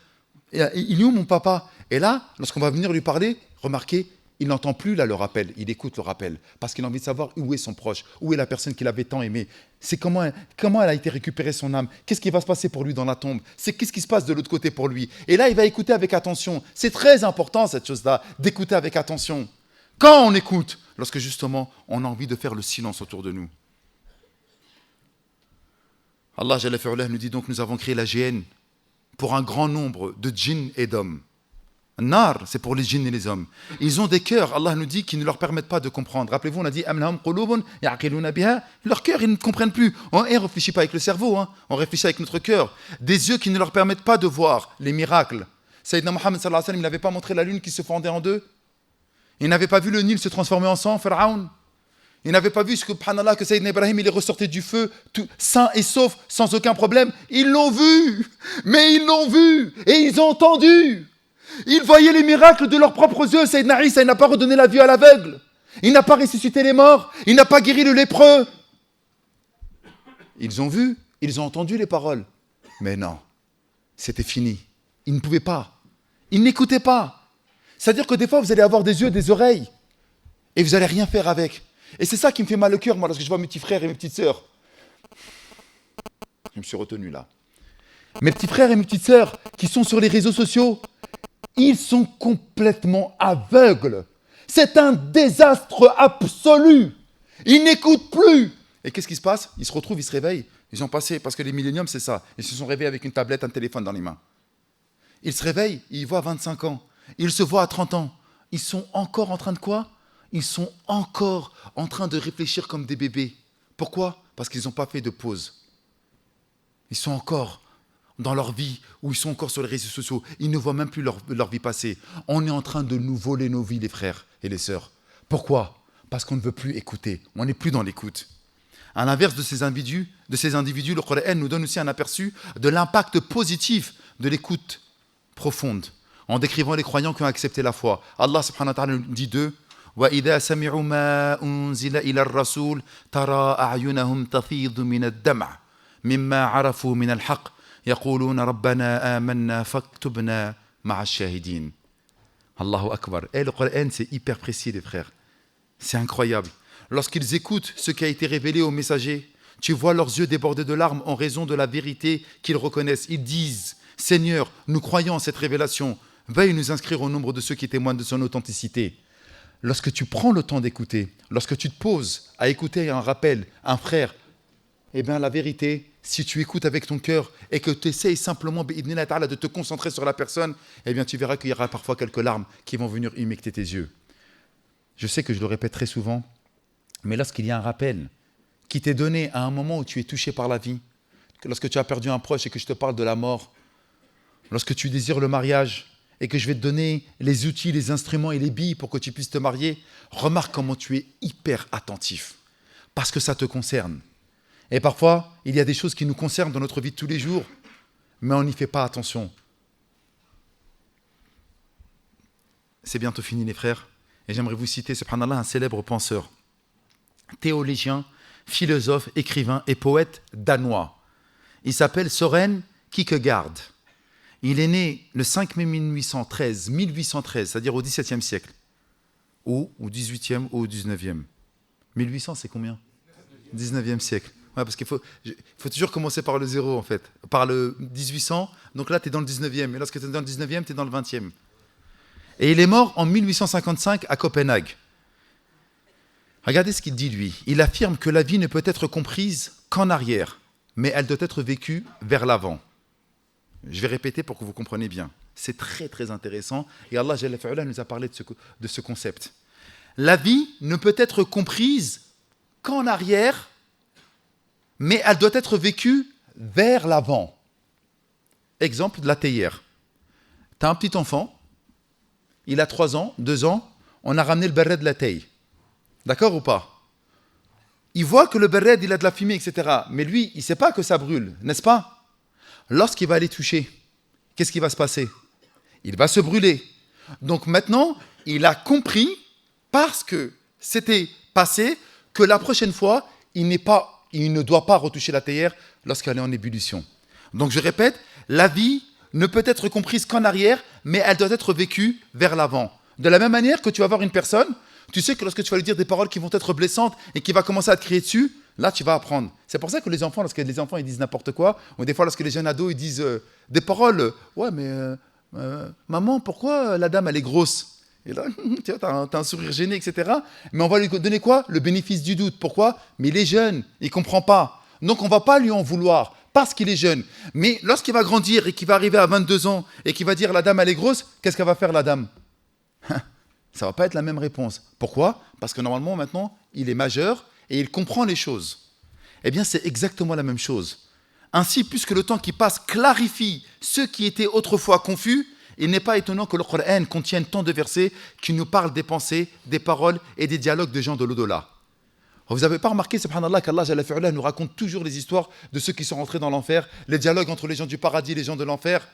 Il est où mon papa? Et là, lorsqu'on va venir lui parler, remarquez, il n'entend plus là le rappel, il écoute le rappel, parce qu'il a envie de savoir où est son proche, où est la personne qu'il avait tant aimée. C'est comment elle a été récupérée son âme, qu'est-ce qui va se passer pour lui dans la tombe, c'est qu'est-ce qui se passe de l'autre côté pour lui. Et là, il va écouter avec attention. C'est très important cette chose-là, d'écouter avec attention. Quand on écoute, lorsque justement on a envie de faire le silence autour de nous. Allah Jalla fi'ala nous dit donc, nous avons créé la géhenne pour un grand nombre de djinns et d'hommes. Nar, c'est pour les djinns et les hommes. Ils ont des cœurs, Allah nous dit, qui ne leur permettent pas de comprendre. Rappelez-vous, on a dit leur cœur, ils ne comprennent plus. On ne réfléchit pas avec le cerveau, on réfléchit avec notre cœur. Des yeux qui ne leur permettent pas de voir les miracles. Sayyidina Muhammad sallallahu alayhi wa sallam, il n'avait pas montré la lune qui se fendait en deux. Il n'avait pas vu le Nil se transformer en sang, Pharaon. Il n'avait pas vu ce que, subhanallah, que Sayyidina Ibrahim, il est ressorti du feu, tout, sain et sauf, sans aucun problème. Ils l'ont vu, mais ils l'ont vu, et ils ont entendu. Ils voyaient les miracles de leurs propres yeux. Sayyidina Isa, il n'a pas redonné la vue à l'aveugle. Il n'a pas ressuscité les morts. Il n'a pas guéri le lépreux. Ils ont vu, ils ont entendu les paroles. Mais non, c'était fini. Ils ne pouvaient pas. Ils n'écoutaient pas. C'est-à-dire que des fois, vous allez avoir des yeux, des oreilles, et vous n'allez rien faire avec. Et c'est ça qui me fait mal au cœur, moi, lorsque je vois mes petits frères et mes petites sœurs. Je me suis retenu là. Mes petits frères et mes petites sœurs qui sont sur les réseaux sociaux, ils sont complètement aveugles. C'est un désastre absolu. Ils n'écoutent plus. Et qu'est-ce qui se passe? Ils se retrouvent, ils se réveillent. Ils ont passé, parce que les milléniums, c'est ça. Ils se sont réveillés avec une tablette, un téléphone dans les mains. Ils se réveillent, ils voient à 25 ans. Ils se voient à 30 ans. Ils sont encore en train de quoi? Ils sont encore en train de réfléchir comme des bébés. Pourquoi? Parce qu'ils n'ont pas fait de pause. Ils sont encore dans leur vie, ou ils sont encore sur les réseaux sociaux. Ils ne voient même plus leur vie passer. On est en train de nous voler nos vies, les frères et les sœurs. Pourquoi? Parce qu'on ne veut plus écouter. On n'est plus dans l'écoute. À l'inverse de ces individus, le Coran nous donne aussi un aperçu de l'impact positif de l'écoute profonde, en décrivant les croyants qui ont accepté la foi. Allah subhanahu wa ta'ala nous dit d'eux, وَإِذَا سَمِعُوا مَا أُنزِلَ إِلَى الرَّسُولِ تَرَى أَعْيُنَهُمْ تَفِيضُ مِنَ الدَّمْعِ مِمَّا عَرَفُوا مِنَ الْحَقِّ يَقُولُونَ رَبَّنَا آمَنَّا فَاكْتُبْنَا مَعَ الشَّاهِدِينَ. Allahu Akbar. Et le Coran, c'est hyper précis, les frères. C'est incroyable. Lorsqu'ils écoutent ce qui a été révélé aux messagers, tu vois leurs yeux déborder de larmes en raison de la vérité qu'ils reconnaissent. Ils disent, Seigneur, nous croyons en cette révélation. Veuille nous inscrire au nombre de ceux qui témoignent de son authenticité. Lorsque tu prends le temps d'écouter, lorsque tu te poses à écouter un rappel, un frère, eh bien la vérité, si tu écoutes avec ton cœur et que tu essayes simplement de te concentrer sur la personne, eh bien tu verras qu'il y aura parfois quelques larmes qui vont venir humecter tes yeux. Je sais que je le répète très souvent, mais lorsqu'il y a un rappel qui t'est donné à un moment où tu es touché par la vie, lorsque tu as perdu un proche et que je te parle de la mort, lorsque tu désires le mariage et que je vais te donner les outils, les instruments et les billes pour que tu puisses te marier, remarque comment tu es hyper attentif, parce que ça te concerne. Et parfois, il y a des choses qui nous concernent dans notre vie de tous les jours, mais on n'y fait pas attention. C'est bientôt fini, les frères, et j'aimerais vous citer, subhanallah, un célèbre penseur, théologien, philosophe, écrivain et poète danois. Il s'appelle Søren Kierkegaard. Il est né le 5 mai 1813, c'est-à-dire au XVIIe siècle, ou au XVIIIe ou au XIXe. 1800, c'est combien? 19e siècle. Ouais, parce qu'il faut toujours commencer par le zéro, en fait. Par le 1800, donc là, tu es dans le 19e. Et lorsque tu es dans le 19e, tu es dans le 20e. Et il est mort en 1855 à Copenhague. Regardez ce qu'il dit, lui. Il affirme que la vie ne peut être comprise qu'en arrière, mais elle doit être vécue vers l'avant. Je vais répéter pour que vous compreniez bien. C'est très, très intéressant. Et Allah Jalla fi'ala nous a parlé de ce concept. La vie ne peut être comprise qu'en arrière, mais elle doit être vécue vers l'avant. Exemple de la théière. Tu as un petit enfant, il a 3 ans, 2 ans, on a ramené le béret de la théière. D'accord ou pas? Il voit que le béret, il a de la fumée, etc. Mais lui, il ne sait pas que ça brûle, n'est-ce pas? Lorsqu'il va aller toucher, qu'est-ce qui va se passer? Il va se brûler. Donc maintenant, il a compris, parce que c'était passé, que la prochaine fois, il ne doit pas retoucher la théière lorsqu'elle est en ébullition. Donc je répète, la vie ne peut être comprise qu'en arrière, mais elle doit être vécue vers l'avant. De la même manière que tu vas voir une personne, tu sais que lorsque tu vas lui dire des paroles qui vont être blessantes et qui va commencer à te crier dessus, là tu vas apprendre. C'est pour ça que les enfants, lorsque les enfants ils disent n'importe quoi, ou des fois lorsque les jeunes ados ils disent des paroles, ouais mais maman, pourquoi la dame elle est grosse? Et là, tu vois, t'as un sourire gêné, etc. Mais on va lui donner quoi? Le bénéfice du doute. Pourquoi? Mais il est jeune, il ne comprend pas. Donc on ne va pas lui en vouloir parce qu'il est jeune. Mais lorsqu'il va grandir et qu'il va arriver à 22 ans et qu'il va dire la dame elle est grosse, qu'est-ce qu'elle va faire la dame? Ça ne va pas être la même réponse. Pourquoi? Parce que normalement maintenant, il est majeur et il comprend les choses. Eh bien c'est exactement la même chose. Ainsi, puisque le temps qui passe clarifie ceux qui étaient autrefois confus, il n'est pas étonnant que le Coran contienne tant de versets qui nous parlent des pensées, des paroles et des dialogues de gens de l'au-delà. Vous n'avez pas remarqué, subhanallah, qu'Allah Jalla fi'ala nous raconte toujours les histoires de ceux qui sont rentrés dans l'enfer, les dialogues entre les gens du paradis et les gens de l'enfer.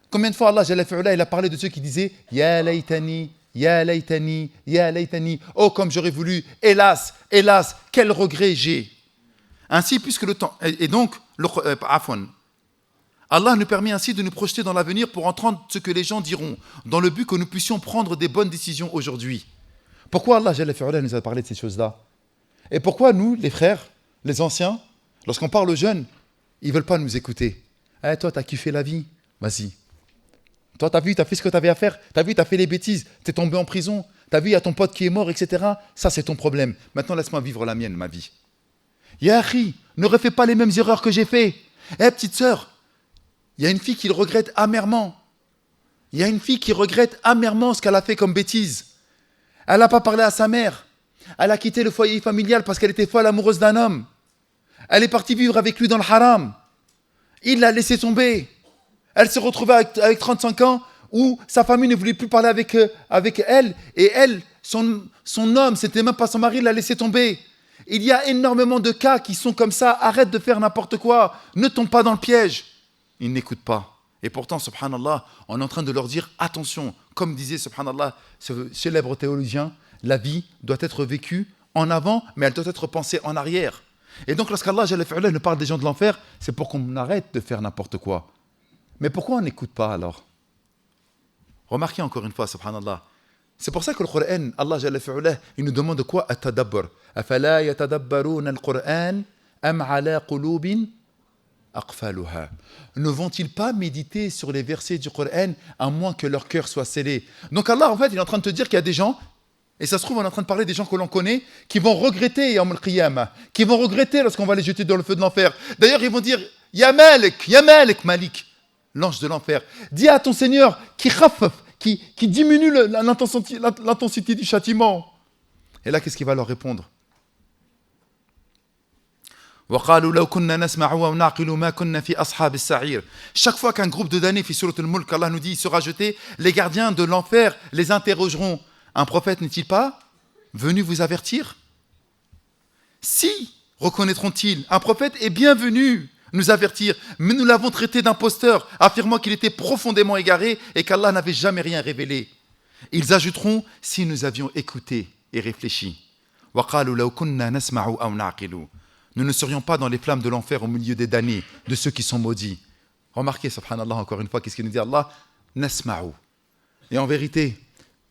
Combien de fois Allah Jalla fi'ala, il a parlé de ceux qui disaient « Ya laytani, ya laytani, ya laytani »« Oh, comme j'aurais voulu, hélas, hélas, quel regret j'ai » Ainsi, puisque le temps... Et donc, afwan, Allah nous permet ainsi de nous projeter dans l'avenir pour entendre ce que les gens diront, dans le but que nous puissions prendre des bonnes décisions aujourd'hui. Pourquoi Allah Jalla fi'ala nous a parlé de ces choses-là? Et pourquoi nous, les frères, les anciens, lorsqu'on parle aux jeunes, ils ne veulent pas nous écouter? Eh, toi, tu as kiffé la vie, vas-y. Toi, tu as vu, tu as fait ce que tu avais à faire, tu as vu, tu as fait les bêtises, tu es tombé en prison, tu as vu, il y a ton pote qui est mort, etc. Ça, c'est ton problème. Maintenant, laisse-moi vivre la mienne, ma vie. Ya akhi, ne refais pas les mêmes erreurs que j'ai fait. Eh, petite sœur, il y a une fille qui le regrette amèrement. Il y a une fille qui regrette amèrement ce qu'elle a fait comme bêtise. Elle n'a pas parlé à sa mère. Elle a quitté le foyer familial parce qu'elle était folle amoureuse d'un homme. Elle est partie vivre avec lui dans le haram. Il l'a laissé tomber. Elle s'est retrouvée avec 35 ans où sa famille ne voulait plus parler avec elle. Et elle, son homme, c'était même pas son mari, l'a laissé tomber. Il y a énormément de cas qui sont comme ça. Arrête de faire n'importe quoi. Ne tombe pas dans le piège. Ils n'écoutent pas. Et pourtant, subhanallah, on est en train de leur dire attention. Comme disait, subhanallah, ce célèbre théologien, la vie doit être vécue en avant, mais elle doit être pensée en arrière. Et donc, lorsqu'Allah Jalla fi'ala nous parle des gens de l'enfer, c'est pour qu'on arrête de faire n'importe quoi. Mais pourquoi on n'écoute pas alors? Remarquez encore une fois, subhanallah. C'est pour ça que le Coran, Allah Jalla fi'ala, il nous demande de quoi? At-tadabbur. Afala yatadabbaruna al-Qur'an am ala qulubin aqfaluha. Ne vont-ils pas méditer sur les versets du Coran à moins que leur cœur soit scellé? Donc Allah, en fait, il est en train de te dire qu'il y a des gens, et ça se trouve, on est en train de parler des gens que l'on connaît, qui vont regretter Yawm al-Qiyamah, qui vont regretter lorsqu'on va les jeter dans le feu de l'enfer. D'ailleurs, ils vont dire Ya Malik, Malik, l'ange de l'enfer. Dis à ton Seigneur qui khaffaf, qui diminue l'intensité du châtiment. Et là, qu'est-ce qu'il va leur répondre? Chaque fois qu'un groupe de damnés fait surat al-Mulk, Allah nous dit, il sera jeté, les gardiens de l'enfer les interrogeront. Un prophète n'est-il pas venu vous avertir? Si, reconnaîtront-ils, un prophète est bien venu nous avertir, mais nous l'avons traité d'imposteur, affirmant qu'il était profondément égaré et qu'Allah n'avait jamais rien révélé. Ils ajouteront, si nous avions écouté et réfléchi. Nous ne serions pas dans les flammes de l'enfer au milieu des damnés, de ceux qui sont maudits. Remarquez, subhanallah, encore une fois, qu'est-ce qu'il nous dit Allah? Nasma'u. Et en vérité,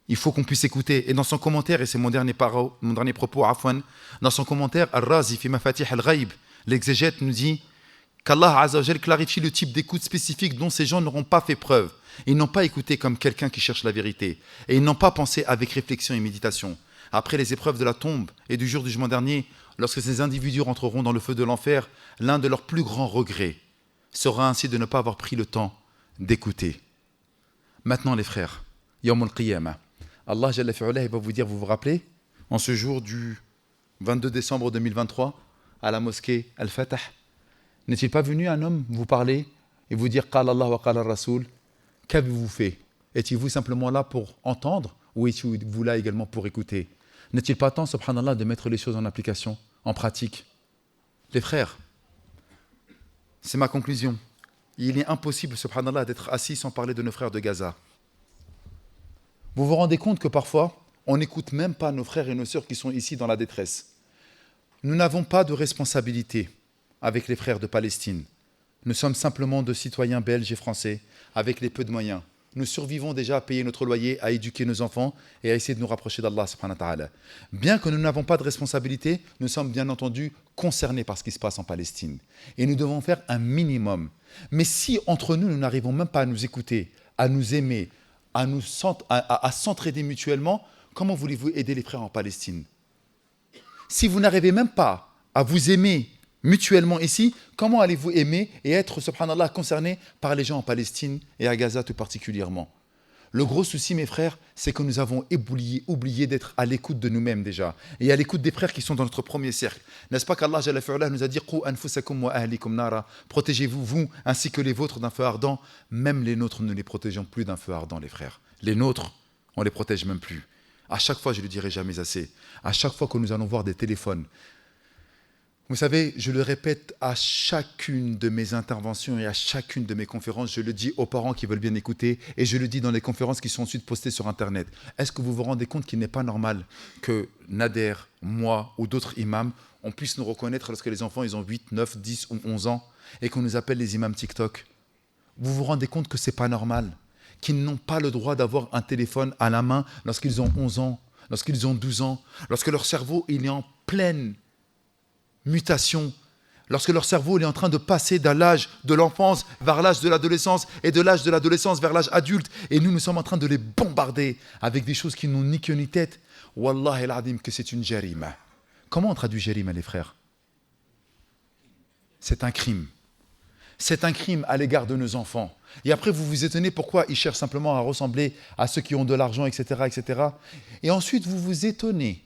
il faut qu'on puisse écouter. Et dans son commentaire, et c'est mon dernier propos, afwan, dans son commentaire, Al-Razi fi Mafatih al-Ghaib, l'exégète nous dit qu'Allah Azza wa Jal clarifie le type d'écoute spécifique dont ces gens n'auront pas fait preuve. Ils n'ont pas écouté comme quelqu'un qui cherche la vérité. Et ils n'ont pas pensé avec réflexion et méditation. Après les épreuves de la tombe et du jour du jugement dernier, lorsque ces individus rentreront dans le feu de l'enfer, l'un de leurs plus grands regrets sera ainsi de ne pas avoir pris le temps d'écouter. Maintenant les frères, Yawm al-Qiyamah, Allah Jalla fi'ala, il va vous dire, vous vous rappelez, en ce jour du 22 décembre 2023, à la mosquée Al-Fatah, n'est-il pas venu un homme vous parler et vous dire Qala Allah wa Qala Rasoul? Qu'avez-vous fait? Étiez-vous simplement là pour entendre ou étiez-vous là également pour écouter? N'est-il pas temps, subhanallah, de mettre les choses en application, en pratique? Les frères, c'est ma conclusion. Il est impossible, subhanallah, d'être assis sans parler de nos frères de Gaza. Vous vous rendez compte que parfois, on n'écoute même pas nos frères et nos sœurs qui sont ici dans la détresse. Nous n'avons pas de responsabilité avec les frères de Palestine. Nous sommes simplement de citoyens belges et français avec les peu de moyens. Nous survivons déjà à payer notre loyer, à éduquer nos enfants et à essayer de nous rapprocher d'Allah subhanahu wa ta'ala. Bien que nous n'avons pas de responsabilité, nous sommes bien entendu concernés par ce qui se passe en Palestine. Et nous devons faire un minimum. Mais si entre nous, nous n'arrivons même pas à nous écouter, à nous aimer, à s'entraider mutuellement, comment voulez-vous aider les frères en Palestine? Si vous n'arrivez même pas à vous aimer mutuellement ici, comment allez-vous aimer et être, subhanallah, concerné par les gens en Palestine et à Gaza tout particulièrement? Le gros souci, mes frères, c'est que nous avons oublié d'être à l'écoute de nous-mêmes déjà, et à l'écoute des frères qui sont dans notre premier cercle. N'est-ce pas qu'Allah Jalla fi'ala nous a dit « Qu anfusakum wa ahlikum nara » Protégez-vous, vous, ainsi que les vôtres d'un feu ardent. Même les nôtres, nous ne les protégeons plus d'un feu ardent, les frères. Les nôtres, on ne les protège même plus. À chaque fois, je ne le dirai jamais assez, à chaque fois que nous allons voir des téléphones, vous savez, je le répète à chacune de mes interventions et à chacune de mes conférences, je le dis aux parents qui veulent bien écouter et je le dis dans les conférences qui sont ensuite postées sur Internet. Est-ce que vous vous rendez compte qu'il n'est pas normal que Nader, moi ou d'autres imams, on puisse nous reconnaître lorsque les enfants ils ont 8, 9, 10 ou 11 ans et qu'on nous appelle les imams TikTok? Vous vous rendez compte que ce n'est pas normal, qu'ils n'ont pas le droit d'avoir un téléphone à la main lorsqu'ils ont 11 ans, lorsqu'ils ont 12 ans, lorsque leur cerveau il est en pleine mutation, lorsque leur cerveau est en train de passer de l'âge de l'enfance vers l'âge de l'adolescence et de l'âge de l'adolescence vers l'âge adulte, et nous sommes en train de les bombarder avec des choses qui n'ont ni queue ni tête. Wallah el-adim que c'est une jarima. Comment on traduit jarima, les frères? C'est un crime. C'est un crime à l'égard de nos enfants. Et après, vous vous étonnez pourquoi ils cherchent simplement à ressembler à ceux qui ont de l'argent, etc., etc. Et ensuite, vous vous étonnez.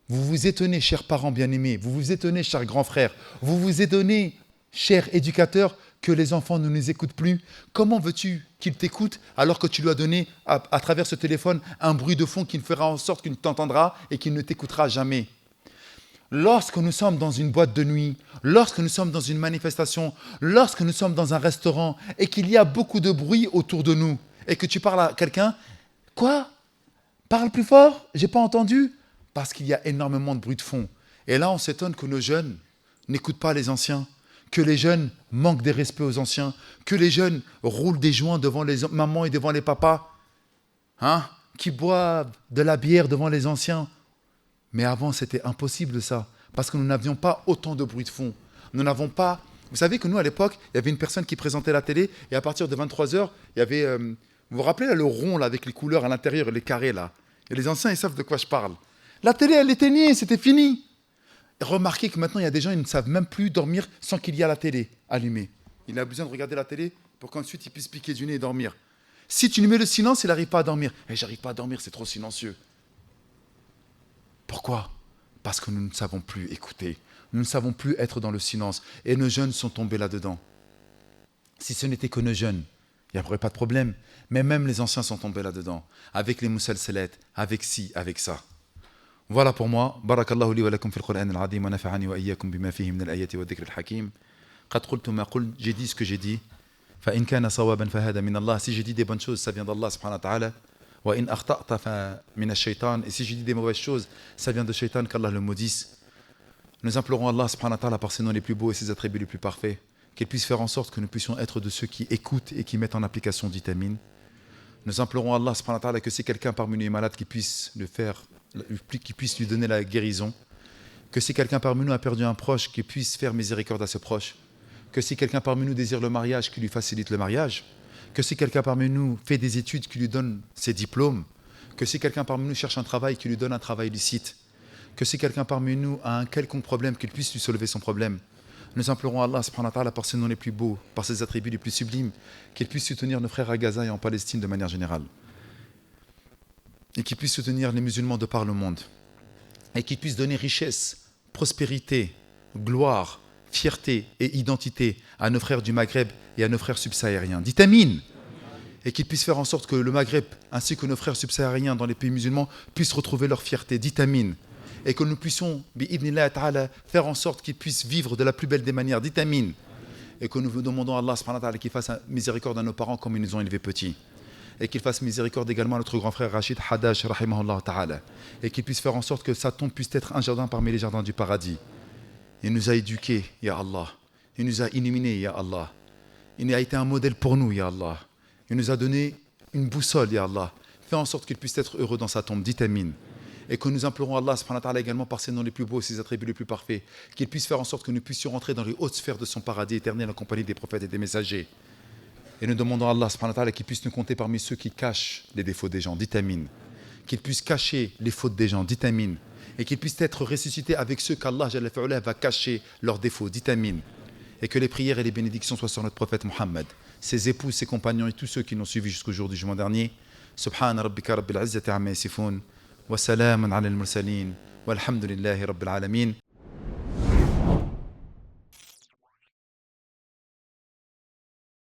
Vous vous étonnez, chers parents bien-aimés, vous vous étonnez, chers grands frères, vous vous étonnez, chers éducateurs, que les enfants ne nous écoutent plus. Comment veux-tu qu'ils t'écoutent alors que tu lui as donné, à travers ce téléphone, un bruit de fond qui ne fera en sorte qu'il ne t'entendra et qu'il ne t'écoutera jamais? Lorsque nous sommes dans une boîte de nuit, lorsque nous sommes dans une manifestation, lorsque nous sommes dans un restaurant et qu'il y a beaucoup de bruit autour de nous et que tu parles à quelqu'un, quoi? Parle plus fort? J'ai pas entendu? Parce qu'il y a énormément de bruit de fond. Et là, on s'étonne que nos jeunes n'écoutent pas les anciens, que les jeunes manquent des respects aux anciens, que les jeunes roulent des joints devant les mamans et devant les papas, qui boivent de la bière devant les anciens. Mais avant, c'était impossible ça, parce que nous n'avions pas autant de bruit de fond. Nous n'avons pas... Vous savez que nous, à l'époque, il y avait une personne qui présentait la télé, et à partir de 23h, il y avait... vous vous rappelez là, le rond là, avec les couleurs à l'intérieur et les carrés là? Et les anciens, ils savent de quoi je parle. La télé, elle éteignait, c'était fini. Remarquez que maintenant, il y a des gens, ils ne savent même plus dormir sans qu'il y ait la télé allumée. Il a besoin de regarder la télé pour qu'ensuite il puisse piquer du nez et dormir. Si tu lui mets le silence, il n'arrive pas à dormir. « J'arrive pas à dormir, c'est trop silencieux. » Pourquoi? Parce que nous ne savons plus écouter. Nous ne savons plus être dans le silence. Et nos jeunes sont tombés là-dedans. Si ce n'était que nos jeunes, il n'y aurait pas de problème. Mais même les anciens sont tombés là-dedans. Avec les moussalselettes, avec ci, avec ça. Voilà pour moi. Barakallahu li wa lakum fil Qur'an al-azim wa nafa'ani wa iyyakum bima fihi min al-ayati wa dhikr al-hakim. Qad qultu ma qult, j'ai dit ce que j'ai dit. Fa in kana sawaban fa hada min Allah. Si j'ai dit des bonnes choses, ça vient d'Allah subhanahu wa ta'ala. Wa in akhta'ta fa min ash-shaytan. Et si j'ai dit des mauvaises choses, ça vient de shaytan, qu'Allah le maudisse. Nous implorons Allah subhanahu wa ta'ala par ses noms les plus beaux et ses attributs les plus parfaits, qu'il puisse faire en sorte que nous puissions être de ceux qui écoutent et qui mettent en application vitamine. Nous implorons Allah subhanahu wa ta'ala que si quelqu'un parmi nous est malade, qu'il puisse lui donner la guérison, que si quelqu'un parmi nous a perdu un proche, qu'il puisse faire miséricorde à ce proche, que si quelqu'un parmi nous désire le mariage, qu'il lui facilite le mariage, que si quelqu'un parmi nous fait des études, qu'il lui donne ses diplômes, que si quelqu'un parmi nous cherche un travail, qu'il lui donne un travail licite, que si quelqu'un parmi nous a un quelconque problème, qu'il puisse lui soulever son problème. Nous implorons Allah subhanahu wa ta'ala par ses noms les plus beaux, par ses attributs les plus sublimes, qu'il puisse soutenir nos frères à Gaza et en Palestine de manière générale. Et qu'il puisse soutenir les musulmans de par le monde. Et qu'il puisse donner richesse, prospérité, gloire, fierté et identité à nos frères du Maghreb et à nos frères subsahariens. Dites Amin. Et qu'il puisse faire en sorte que le Maghreb ainsi que nos frères subsahariens dans les pays musulmans puissent retrouver leur fierté. Dites Amin. Et que nous puissions, bi'idhnillah ta'ala, faire en sorte qu'ils puissent vivre de la plus belle des manières. Dites Amin. Et que nous demandons à Allah subhanahu wa ta'ala qu'il fasse miséricorde à nos parents comme ils nous ont élevés petits. et qu'il fasse miséricorde également à notre grand frère Rachid Hadash, rahimahullah ta'ala, et qu'il puisse faire en sorte que sa tombe puisse être un jardin parmi les jardins du paradis. Il nous a éduqués, Ya Allah. Il nous a illuminés, Ya Allah. Il a été un modèle pour nous, Ya Allah. Il nous a donné une boussole, Ya Allah. Fais en sorte qu'il puisse être heureux dans sa tombe, dites Amin. Et que nous implorons Allah subhanahu wa ta'ala également par ses noms les plus beaux, ses attributs les plus parfaits, qu'il puisse faire en sorte que nous puissions rentrer dans les hautes sphères de son paradis éternel en compagnie des prophètes et des messagers. Et nous demandons à Allah subhanahu wa ta'ala qu'il puisse nous compter parmi ceux qui cachent les défauts des gens, dites Amin. Qu'il puisse cacher les fautes des gens, dites Amin. Et qu'il puisse être ressuscité avec ceux qu'Allah va cacher leurs défauts, dites Amin. Et que les prières et les bénédictions soient sur notre prophète Mohammed, ses épouses, ses compagnons et tous ceux qui l'ont suivi jusqu'au jour du jugement dernier. Subhana rabbika rabbil izzati amma yasifun. وسلام على المرسلين والحمد لله رب العالمين